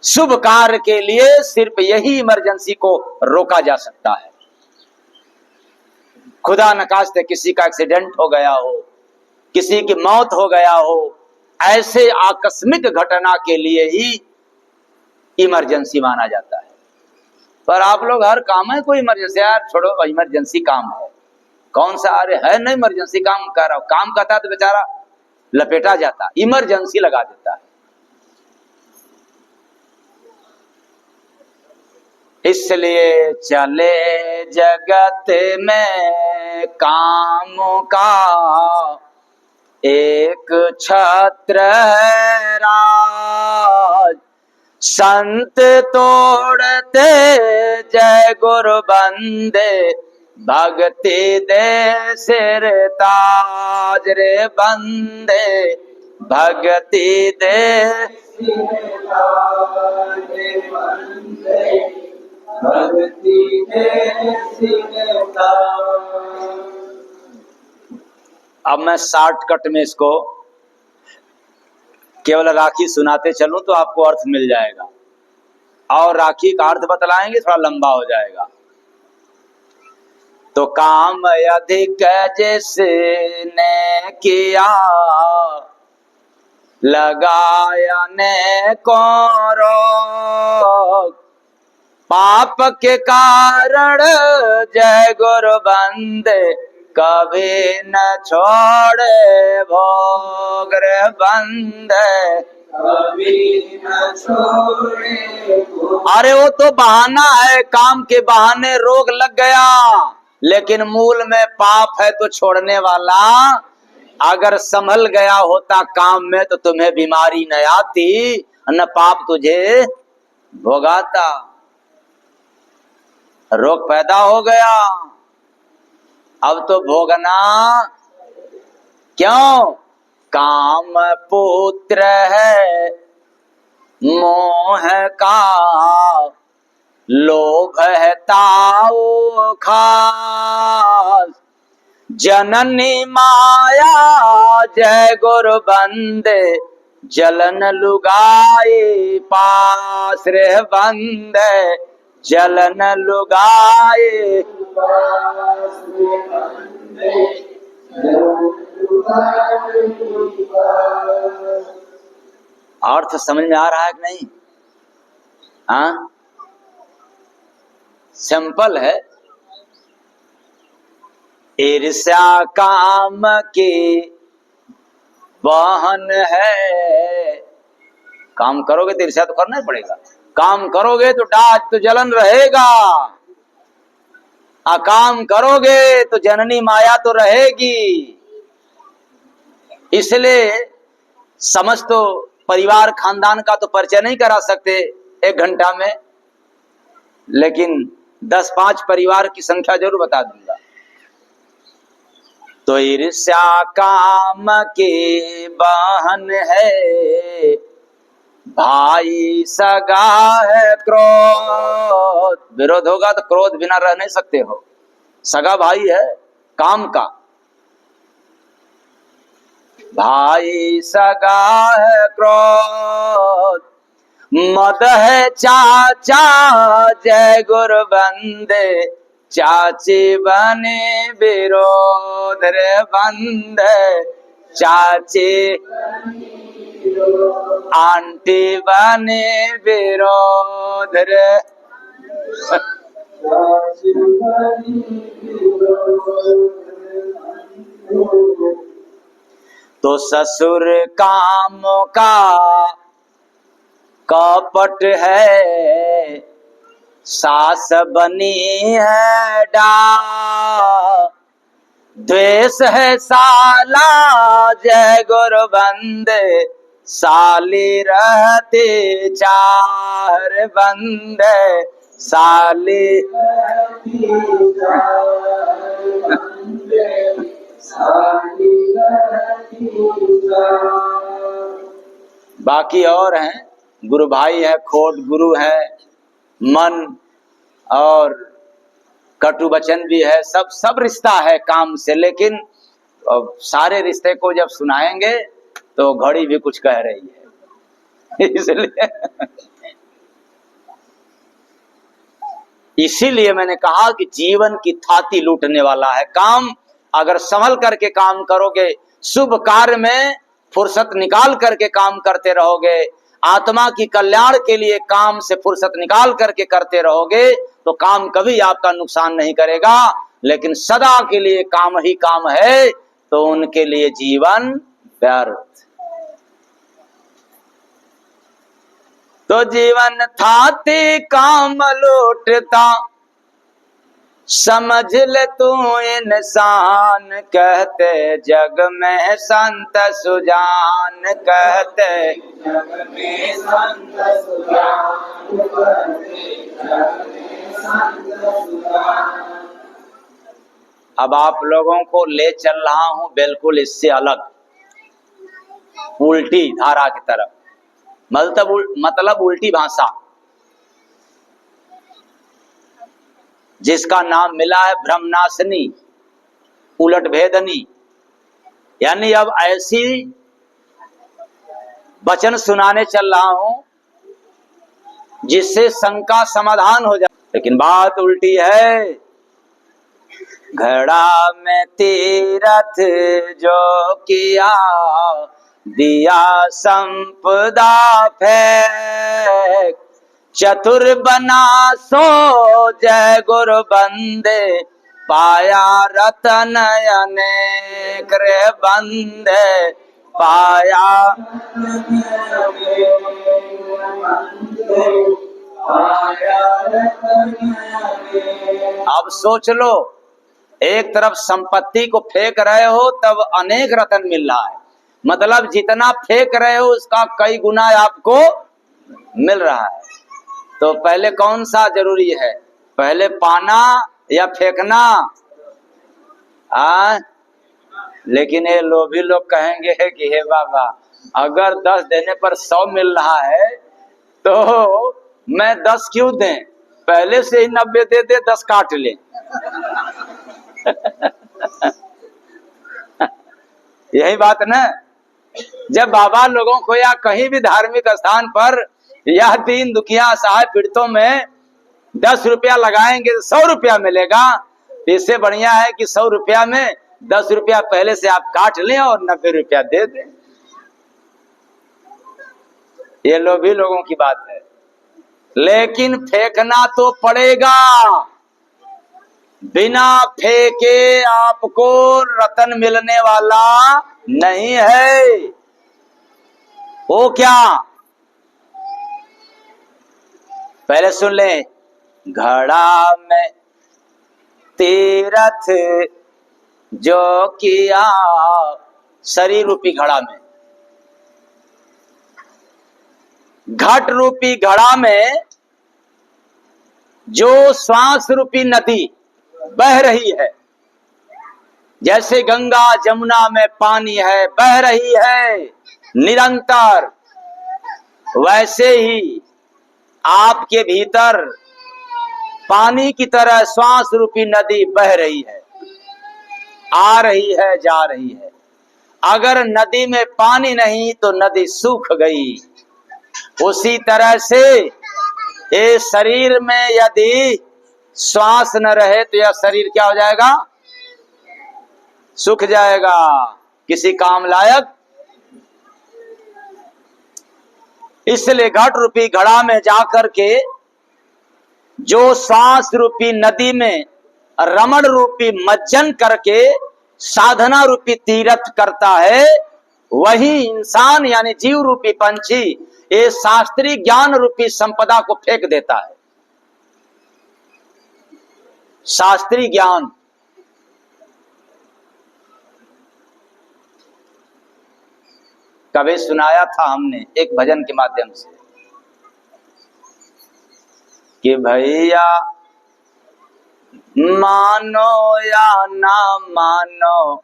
[SPEAKER 1] शुभ कार्य के लिए सिर्फ यही इमरजेंसी को रोका जा सकता है। खुदा न खास्ते किसी का एक्सीडेंट हो गया हो, किसी की मौत हो गया हो, ऐसे आकस्मिक घटना के लिए ही इमरजेंसी माना जाता है। पर आप लोग हर काम है कोई इमरजेंसी, यार छोड़ो, इमरजेंसी काम है। कौन सा, अरे है ना इमरजेंसी काम कर रहा हूं, काम करता तो बेचारा लपेटा जाता, इमरजेंसी लगा देता है। इसलिए चले जगत में काम का एक छत्र है राज, संत तोड़ते जय गुरु बंदे, भक्ति दे सिर ताज रे बंदे, भक्ति दे सिर ताज रे बंदे, भक्ति दे सिर ताज। अब मैं शॉर्टकट में इसको केवल राखी सुनाते चलूं तो आपको अर्थ मिल जाएगा, और राखी का अर्थ बतलाएंगे थोड़ा लंबा हो जाएगा। तो काम अधिक जिसने किया, लगाया ने को रोग, पाप के कारण जय गुरु बंदे, कभी न छोड़े भोग रे बंदे, कभी न छोड़े भोग। अरे वो तो बहाना है, काम के बहाने रोग लग गया, लेकिन मूल में पाप है तो छोड़ने वाला। अगर संभल गया होता काम में तो तुम्हें बीमारी न आती, न पाप तुझे भोगाता। रोग पैदा हो गया, अब तो भोगना क्यों? काम पुत्र है मोह का, लोभ है ताऊ खास, जननी माया जय गुरु बंदे, जलन लुगाई पास रे बंदे, जलन लुगाए पास रे बंदे, अर्थ समझ में आ रहा है कि नहीं? हाँ, सिंपल है। ईर्ष्या काम की वाहन है, काम करोगे तो ईर्ष्या तो करना ही पड़ेगा, काम करोगे तो डांट तो जलन रहेगा, अकाम करोगे तो जननी माया तो रहेगी। इसलिए समस्त तो परिवार खानदान का तो परिचय नहीं करा सकते 1 घंटा में, लेकिन 10-5 परिवार की संख्या जरूर बता दूंगा। तो ईर्ष्या काम के वाहन है, भाई सगा है क्रोध, विरोध होगा तो क्रोध बिना रह नहीं सकते हो, सगा भाई है काम का। भाई सगा है क्रोध, मद है चाचा जय गुरु बंदे, चाची बने विरोध रे बंदे, चाची आंटी बने विरोध रे। तो ससुर काम का कपट है, सास बनी है डा, द्वेष है साला जय गुरु बंदे, साली रहती चार बंदे, साली बाकी और हैं, गुरु भाई है, खोट गुरु है, मन और कटु वचन भी है, सब रिश्ता है काम से। लेकिन सारे रिश्ते को जब सुनाएंगे तो घड़ी भी कुछ कह रही है। इसीलिए मैंने कहा कि जीवन की थाती लूटने वाला है काम। अगर संभल करके काम करोगे, शुभ कार्य में फुर्सत निकाल करके काम करते रहोगे, आत्मा की कल्याण के लिए काम से फुर्सत निकाल करके करते रहोगे, तो काम कभी आपका नुकसान नहीं करेगा। लेकिन सदा के लिए काम ही काम है तो उनके लिए जीवन व्यर्थ। तो जीवन थाते काम लौटता, समझ ले तू इंसान, कहते जग में संत सुजान, कहते जग में संत सुजान, कहते जग में संत सुजान। अब आप लोगों को ले चल रहा हूं बिल्कुल इससे अलग, उल्टी धारा की तरफ, मतलब उल्टी भाषा, जिसका नाम मिला है ब्रह्मनाशिनी, उलट भेदनी। यानी अब ऐसी वचन सुनाने चल रहा हूं जिससे शंका समाधान हो जाए, लेकिन बात उल्टी है। घड़ा में तीरथ जो किया, दिया संपदा फेंक, चतुर बना सो जय गुरु बंदे, पाया रतन अनेक रे बंदे, पाया। अब सोच लो, एक तरफ संपत्ति को फेंक रहे हो तब अनेक रतन मिल रहा है, मतलब जितना फेंक रहे हो उसका कई गुना आपको मिल रहा है। तो पहले कौन सा जरूरी है, पहले पाना या फेंकना? लेकिन ये लोभी लोग कहेंगे कि हे बाबा, अगर 10 देने पर 100 मिल रहा है तो मैं 10 क्यों दें, पहले से ही 90 दे दे, 10 काट ले। यही बात ना। जब बाबा लोगों को या कहीं भी धार्मिक स्थान पर या दीन दुखिया असहाय पीड़ितों में 10 रुपया लगाएंगे तो 100 रुपया मिलेगा, इससे बढ़िया है कि 100 रुपया में 10 रुपया पहले से आप काट लें और 90 रुपया दे दें। ये लोभी लोगों की बात है, लेकिन फेंकना तो पड़ेगा। बिना फेंके आपको रतन मिलने वाला नहीं है। वो क्या, पहले सुन ले। घड़ा में तीरथ जो किया, शरीर रूपी घड़ा में, घट रूपी घड़ा में जो श्वास रूपी नदी बह रही है, जैसे गंगा जमुना में पानी है, बह रही है निरंतर, वैसे ही आपके भीतर पानी की तरह श्वास रूपी नदी बह रही है, आ रही है, जा रही है। अगर नदी में पानी नहीं तो नदी सूख गई। उसी तरह से ये शरीर में यदि श्वास न रहे तो यह शरीर क्या हो जाएगा, सूख जाएगा, किसी काम लायक। इसलिए घट रूपी घड़ा में जाकर के जो श्वास रूपी नदी में रमण रूपी मज्जन करके साधना रूपी तीर्थ करता है, वही इंसान यानी जीव रूपी पंछी ये शास्त्रीय ज्ञान रूपी संपदा को फेंक देता है। शास्त्रीय ज्ञान, कभी सुनाया था हमने एक भजन के माध्यम से कि भैया मानो या ना मानो,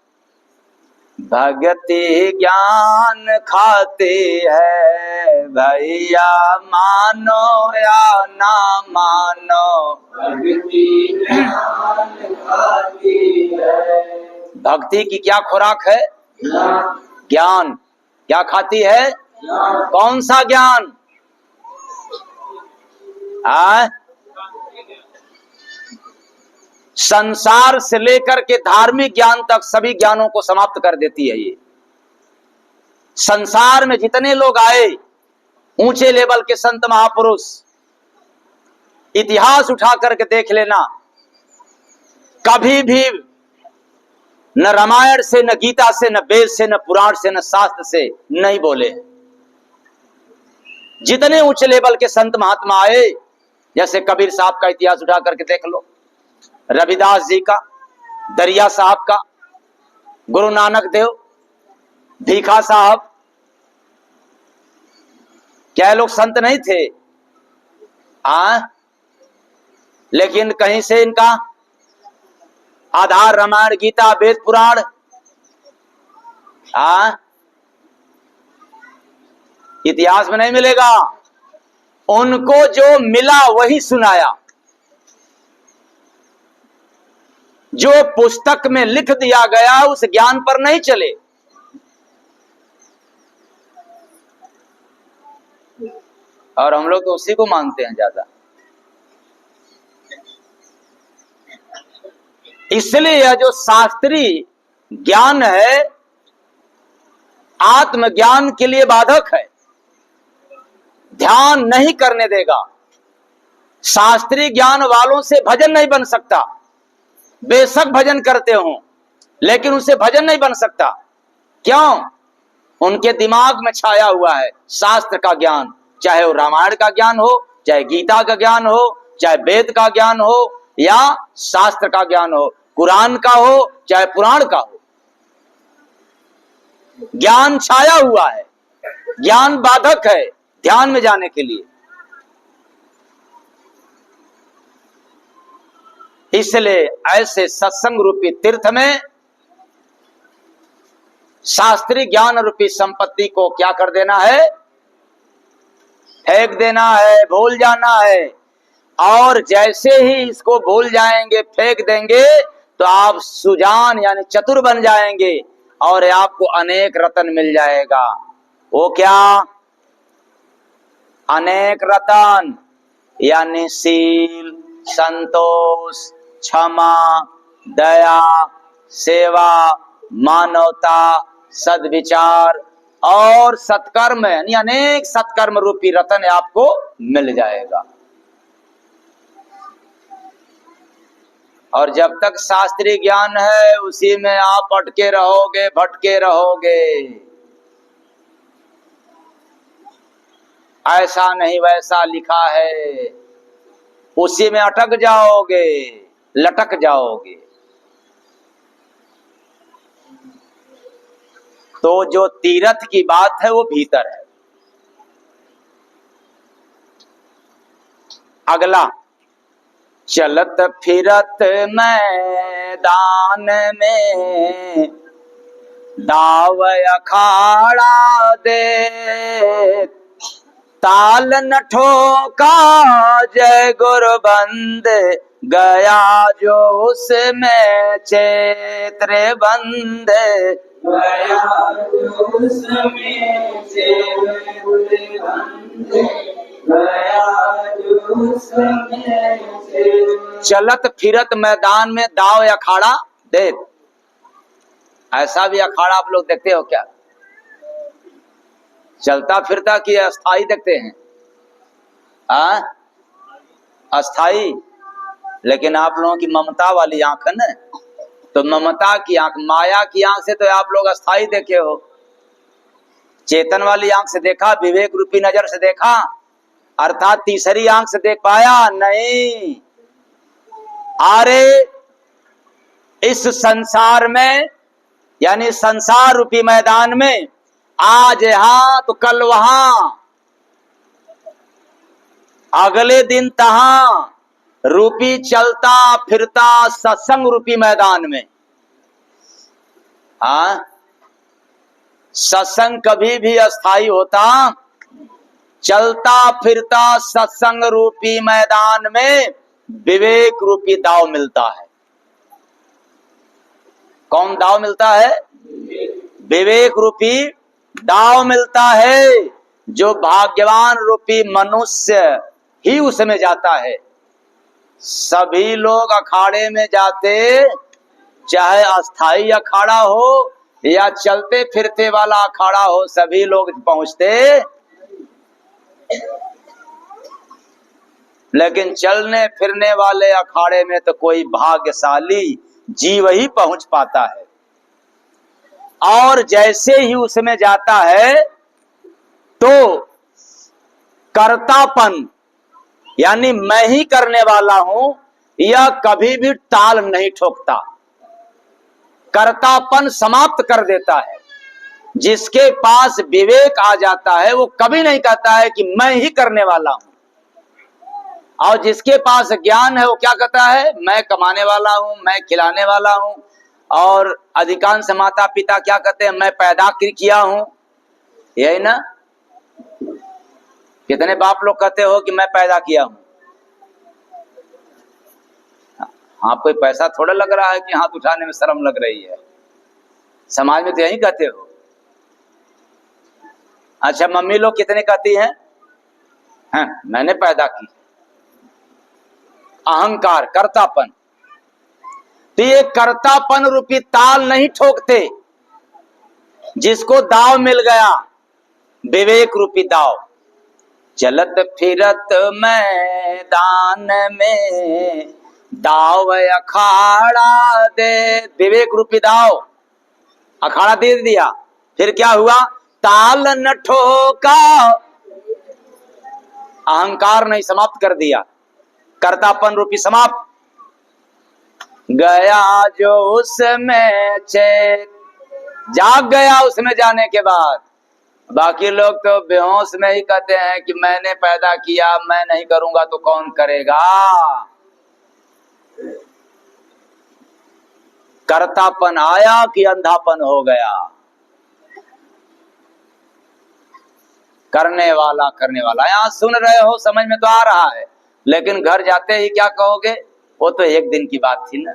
[SPEAKER 1] भक्ति ज्ञान खाती है। भैया मानो या ना मानो, भक्ति ज्ञान खाती है। भक्ति की क्या खुराक है? ज्ञान। क्या खाती है? कौन सा ज्ञान? संसार से लेकर के धार्मिक ज्ञान तक सभी ज्ञानों को समाप्त कर देती है। ये संसार में जितने लोग आए ऊंचे लेवल के संत महापुरुष, इतिहास उठा करके देख लेना, कभी भी न रामायण से, न गीता से, न वेद से, न पुराण से, न शास्त्र से नहीं बोले। जितने ऊंचे लेवल के संत महात्मा आए, जैसे कबीर साहब का इतिहास उठा करके देख लो, रविदास जी का, दरिया साहब का, गुरु नानक देव, भीखा साहब, क्या लोग संत नहीं थे? लेकिन कहीं से इनका आधार रामायण, गीता, वेद, पुराण, इतिहास में नहीं मिलेगा। उनको जो मिला वही सुनाया, जो पुस्तक में लिख दिया गया उस ज्ञान पर नहीं चले। और हम लोग तो उसी को मानते हैं ज्यादा। इसलिए यह जो शास्त्रीय ज्ञान है आत्मज्ञान के लिए बाधक है, ध्यान नहीं करने देगा। शास्त्रीय ज्ञान वालों से भजन नहीं बन सकता, बेशक भजन करते हो लेकिन उनसे भजन नहीं बन सकता। क्यों? उनके दिमाग में छाया हुआ है शास्त्र का ज्ञान, चाहे वो रामायण का ज्ञान हो, चाहे गीता का ज्ञान हो, चाहे वेद का ज्ञान हो, या शास्त्र का ज्ञान हो, कुरान का हो चाहे पुराण का हो। ज्ञान छाया हुआ है, ज्ञान बाधक है ध्यान में जाने के लिए। इसलिए ऐसे सत्संग रूपी तीर्थ में शास्त्रीय ज्ञान रूपी संपत्ति को क्या कर देना है? फेंक देना है, भूल जाना है। और जैसे ही इसको भूल जाएंगे, फेंक देंगे, तो आप सुजान यानी चतुर बन जाएंगे और आपको अनेक रत्न मिल जाएगा। वो क्या? अनेक रत्न यानी शील, संतोष, क्षमा, दया, सेवा, मानवता, सद्विचार और सत्कर्म यानी अनेक सत्कर्म रूपी रत्न आपको मिल जाएगा। और जब तक शास्त्रीय ज्ञान है उसी में आप अटके रहोगे, भटके रहोगे। ऐसा नहीं वैसा लिखा है, उसी में अटक जाओगे, लटक जाओगे। तो जो तीर्थ की बात है वो भीतर है। अगला, चलत फिरत मैदान में दाव अखाड़ा दे, ताल न ठोका जय गुरबंद गया जो उसमें चैत्र बंद, गया जो उसमें चैत्र बंद, गया जो उसमें। चलत फिरत मैदान में दाव अखाड़ा दे। ऐसा भी अखाड़ा आप लोग देखते हो क्या? चलता फिरता कि अस्थाई देखते हैं? अस्थाई। लेकिन आप लोगों की ममता वाली आंख है ना, तो ममता की आंख, माया की आंख से तो आप लोग अस्थाई देखे हो। चेतन वाली आंख से देखा, विवेक रूपी नजर से देखा, अर्थात तीसरी आंख से देख पाया नहीं। अरे इस संसार में यानी संसार रूपी मैदान में आज यहां तो कल वहां, अगले दिन तहां रूपी चलता फिरता सत्संग रूपी मैदान में। सत्संग कभी भी अस्थाई होता, चलता फिरता सत्संग रूपी मैदान में विवेक रूपी दाव मिलता है। कौन दाव मिलता है? विवेक रूपी दाव मिलता है, जो भाग्यवान रूपी मनुष्य ही उसमें जाता है। सभी लोग अखाड़े में जाते, चाहे अस्थाई अखाड़ा हो या चलते फिरते वाला अखाड़ा हो, सभी लोग पहुंचते। लेकिन चलने फिरने वाले अखाड़े में तो कोई भाग्यशाली जीव ही पहुंच पाता है। और जैसे ही उसमें जाता है तो कर्तापन यानी मैं ही करने वाला हूं यह कभी भी ताल नहीं ठोकता, कर्तापन समाप्त कर देता है। जिसके पास विवेक आ जाता है वो कभी नहीं कहता है कि मैं ही करने वाला हूं, और जिसके पास ज्ञान है वो क्या कहता है, मैं कमाने वाला हूं, मैं खिलाने वाला हूं। और अधिकांश माता पिता क्या कहते हैं, मैं पैदा किया हूं, यही ना। कितने बाप लोग कहते हो कि मैं पैदा किया हूं। हाँ, कोई पैसा थोड़ा लग रहा है कि हाथ उठाने में शर्म लग रही है, समाज में तो यही कहते हो। अच्छा, मम्मी लोग कितने कहती हैं, हाँ, मैंने पैदा की। अहंकार, कर्तापन। तो ये कर्तापन रूपी ताल नहीं ठोकते। जिसको दाव मिल गया, विवेक रूपी दाव, चलत फिरत मैदान में दाव अखाड़ा दे, विवेक रूपी दाव अखाड़ा दे दिया। फिर क्या हुआ, ताल न ठोका, अहंकार नहीं, समाप्त कर दिया, कर्तापन रूपी समाप्त। गया जो उसमें चेत, जाग गया उसमें जाने के बाद। बाकी लोग तो बेहोश में ही कहते हैं कि मैंने पैदा किया, मैं नहीं करूंगा तो कौन करेगा। कर्तापन आया कि अंधापन हो गया। करने वाला करने वाला, यहां सुन रहे हो, समझ में तो आ रहा है, लेकिन घर जाते ही क्या कहोगे, वो तो एक दिन की बात थी ना।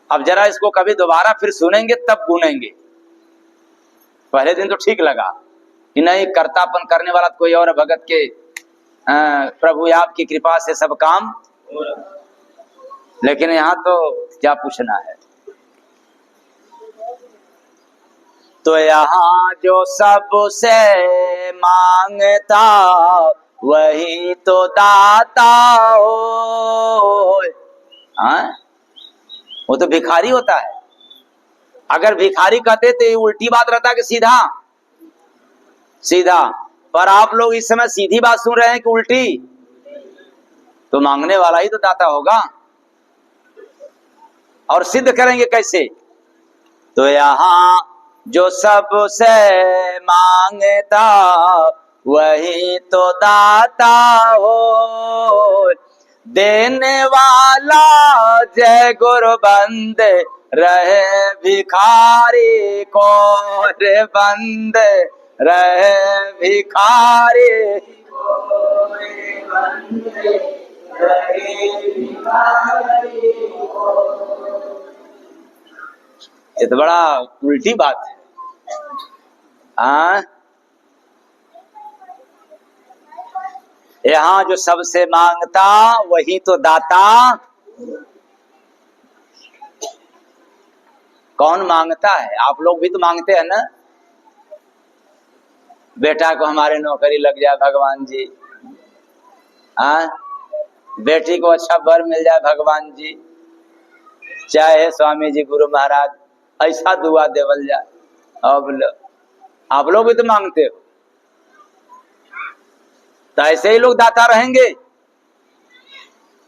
[SPEAKER 1] अब जरा इसको कभी दोबारा फिर सुनेंगे तब गुनेंगे। पहले दिन तो ठीक लगा कि नहीं, कर्तापन करने वाला तो कोई और भगत के, प्रभु आपकी कृपा से सब काम, लेकिन यहाँ तो क्या पूछना है। तो यहाँ जो सबसे मांगता वही तो दाता हो। हाँ, वो तो भिखारी होता है। अगर भिखारी कहते तो ये उल्टी बात रहता कि सीधा सीधा, पर आप लोग इस समय सीधी बात सुन रहे हैं कि उल्टी, तो मांगने वाला ही तो दाता होगा। और सिद्ध करेंगे कैसे, तो यहाँ जो सबसे मांगता वही तो दाता हो, देने वाला जय गुरु बंदे रहे भिखारी को, रे बंदे रहे भिखारी, ये तो बड़ा उल्टी बात है। यहाँ जो सबसे मांगता वही तो दाता। कौन मांगता है, आप लोग भी तो मांगते हैं ना, बेटा को हमारे नौकरी लग जाए भगवान जी, बेटी को अच्छा वर मिल जाए भगवान जी, चाहे स्वामी जी गुरु महाराज ऐसा दुआ देवल जाए। आप लोग भी तो मांगते हो, तो ऐसे ही लोग दाता रहेंगे।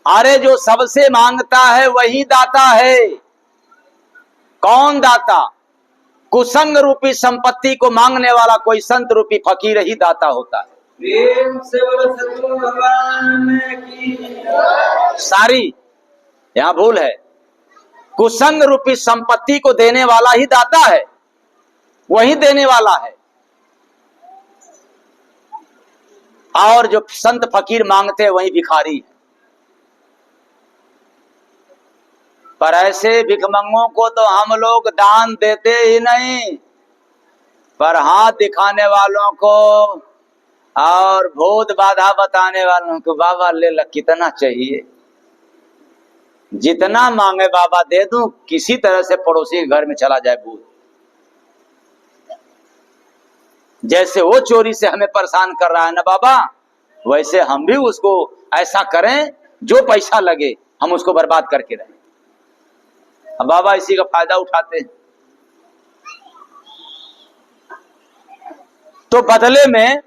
[SPEAKER 1] अरे जो सबसे मांगता है वही दाता है। कौन दाता, कुसंग रूपी संपत्ति को मांगने वाला कोई संत रूपी फकीर ही दाता होता है। प्रेम से बोलो भगवान की। सारी यहां भूल है, कुसंग रूपी संपत्ति को देने वाला ही दाता है, वही देने वाला है। और जो संत फकीर मांगते हैं वही भिखारी है। पर ऐसे भिखमंगों को तो हम लोग दान देते ही नहीं, पर हाथ दिखाने वालों को और भूत बाधा बताने वालों को, बाबा ले ला, कितना चाहिए, जितना मांगे बाबा दे दूं, किसी तरह से पड़ोसी के घर में चला जाए भूत। जैसे वो चोरी से हमें परेशान कर रहा है ना बाबा, वैसे हम भी उसको ऐसा करें जो पैसा लगे हम उसको बर्बाद करके रहें। अब बाबा इसी का फायदा उठाते हैं। तो बदले में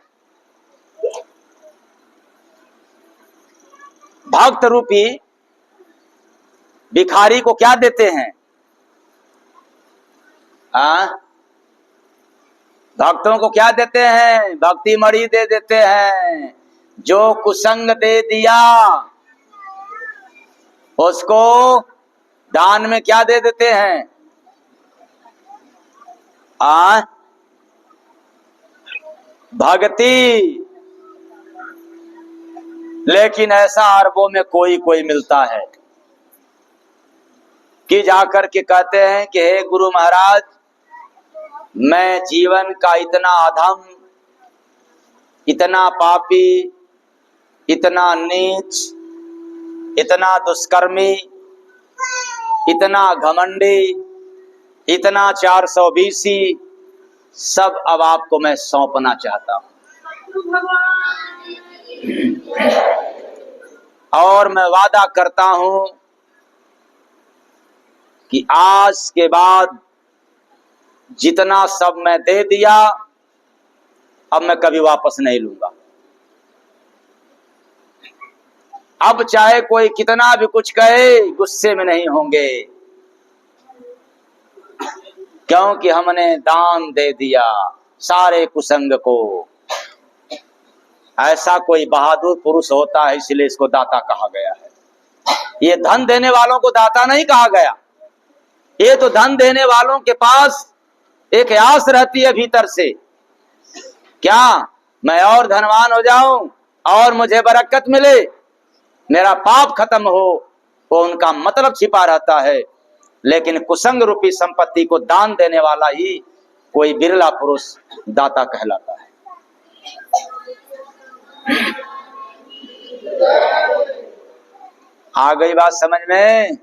[SPEAKER 1] भक्त रूपी भिखारी को क्या देते हैं? भक्तों को क्या देते हैं? भक्ति मणि दे देते हैं। जो कुसंग दे दिया उसको दान में क्या दे देते हैं? भक्ति। लेकिन ऐसा अरबों में कोई कोई मिलता है कि जाकर के कहते हैं कि हे गुरु महाराज, मैं जीवन का इतना अधम, इतना पापी, इतना नीच, इतना दुष्कर्मी, इतना घमंडी, इतना 420 सब अब आपको मैं सौंपना चाहता हूं। और मैं वादा करता हूं कि आज के बाद जितना सब मैं दे दिया अब मैं कभी वापस नहीं लूंगा। अब चाहे कोई कितना भी कुछ कहे गुस्से में नहीं होंगे, क्योंकि हमने दान दे दिया सारे कुसंग को। ऐसा कोई बहादुर पुरुष होता है, इसलिए इसको दाता कहा गया है। ये धन देने वालों को दाता नहीं कहा गया। ये तो धन देने वालों के पास एक आस रहती है भीतर से, क्या मैं और धनवान हो जाऊं और मुझे बरकत मिले, मेरा पाप खत्म हो, वो उनका मतलब छिपा रहता है। लेकिन कुसंग रूपी संपत्ति को दान देने वाला ही कोई बिरला पुरुष दाता कहलाता है। आ गई बात समझ में?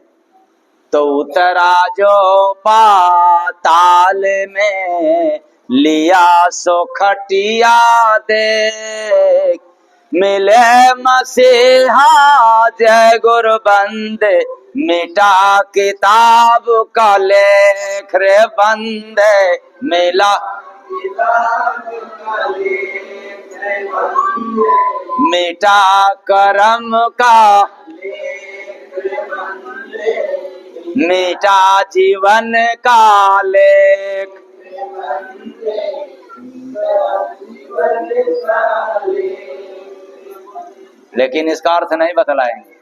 [SPEAKER 1] तो उतरा जो पाताल में लिया सो खटिया देख, मिले मसीहा जय गुरु बंदे, मिटा किताब का लेख रे बंदे, मिला मिटा करम का, मिटा जीवन का लेख। लेकिन इसका अर्थ नहीं बतलाएंगे।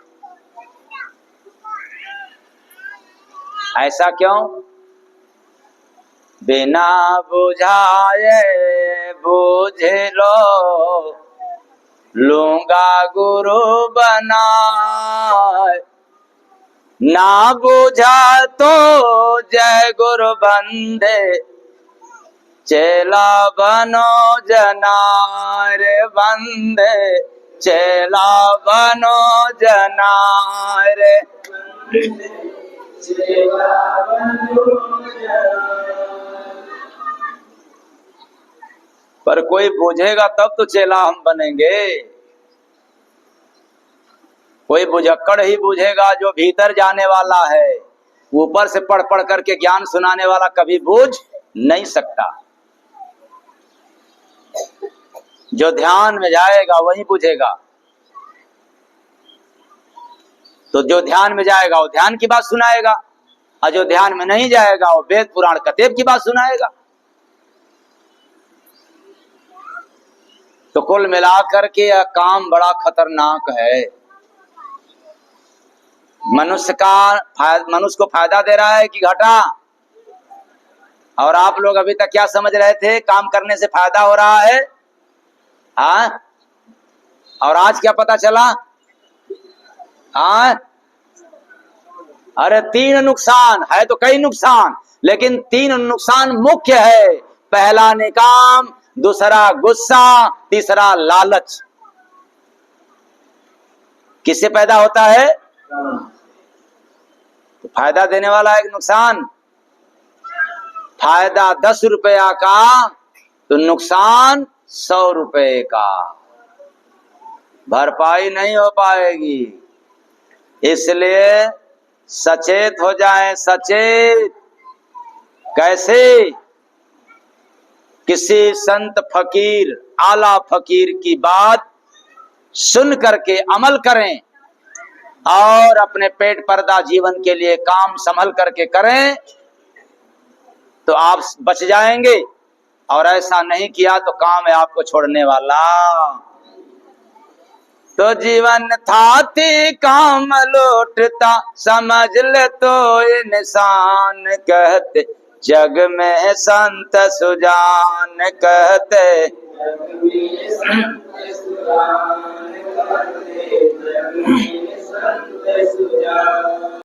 [SPEAKER 1] ऐसा क्यों? बिना बुझाए बुझ लो, लूंगा गुरु बनाए, ना बुझा तो जय गुरु बंदे, चेला बनो जनार बंदे, चेला बनो जनार। पर कोई बूझेगा तब तो चेला हम बनेंगे। कोई बुझक्कड़ ही बूझेगा जो भीतर जाने वाला है। ऊपर से पढ़ पढ़ करके ज्ञान सुनाने वाला कभी बूझ नहीं सकता। जो ध्यान में जाएगा वही बुझेगा। तो जो ध्यान में जाएगा वो ध्यान की बात सुनाएगा, और जो ध्यान में नहीं जाएगा वो वेद पुराण कतेब की बात सुनाएगा। तो कुल मिलाकर के यह काम बड़ा खतरनाक है। मनुष्य को फायदा दे रहा है कि घाटा? और आप लोग अभी तक क्या समझ रहे थे? काम करने से फायदा हो रहा है। हाँ, और आज क्या पता चला? हाँ, अरे 3 नुकसान है तो कई नुकसान, लेकिन 3 नुकसान मुख्य है। पहला निकाम, दूसरा गुस्सा, तीसरा लालच। किससे पैदा होता है? तो फायदा देने वाला एक नुकसान। फायदा 10 रुपया का तो नुकसान 100 रुपए का। भरपाई नहीं हो पाएगी। इसलिए सचेत हो जाएं, सचेत। कैसे? किसी संत फकीर, आला फकीर की बात सुन करके अमल करें और अपने पेट पर्दा जीवन के लिए काम संभल करके करें तो आप बच जाएंगे। और ऐसा नहीं किया तो काम है आपको छोड़ने वाला। तो जीवन थाती काम लौटता, समझ ले तो इंसान कहते, जग में संत सुजान कहते।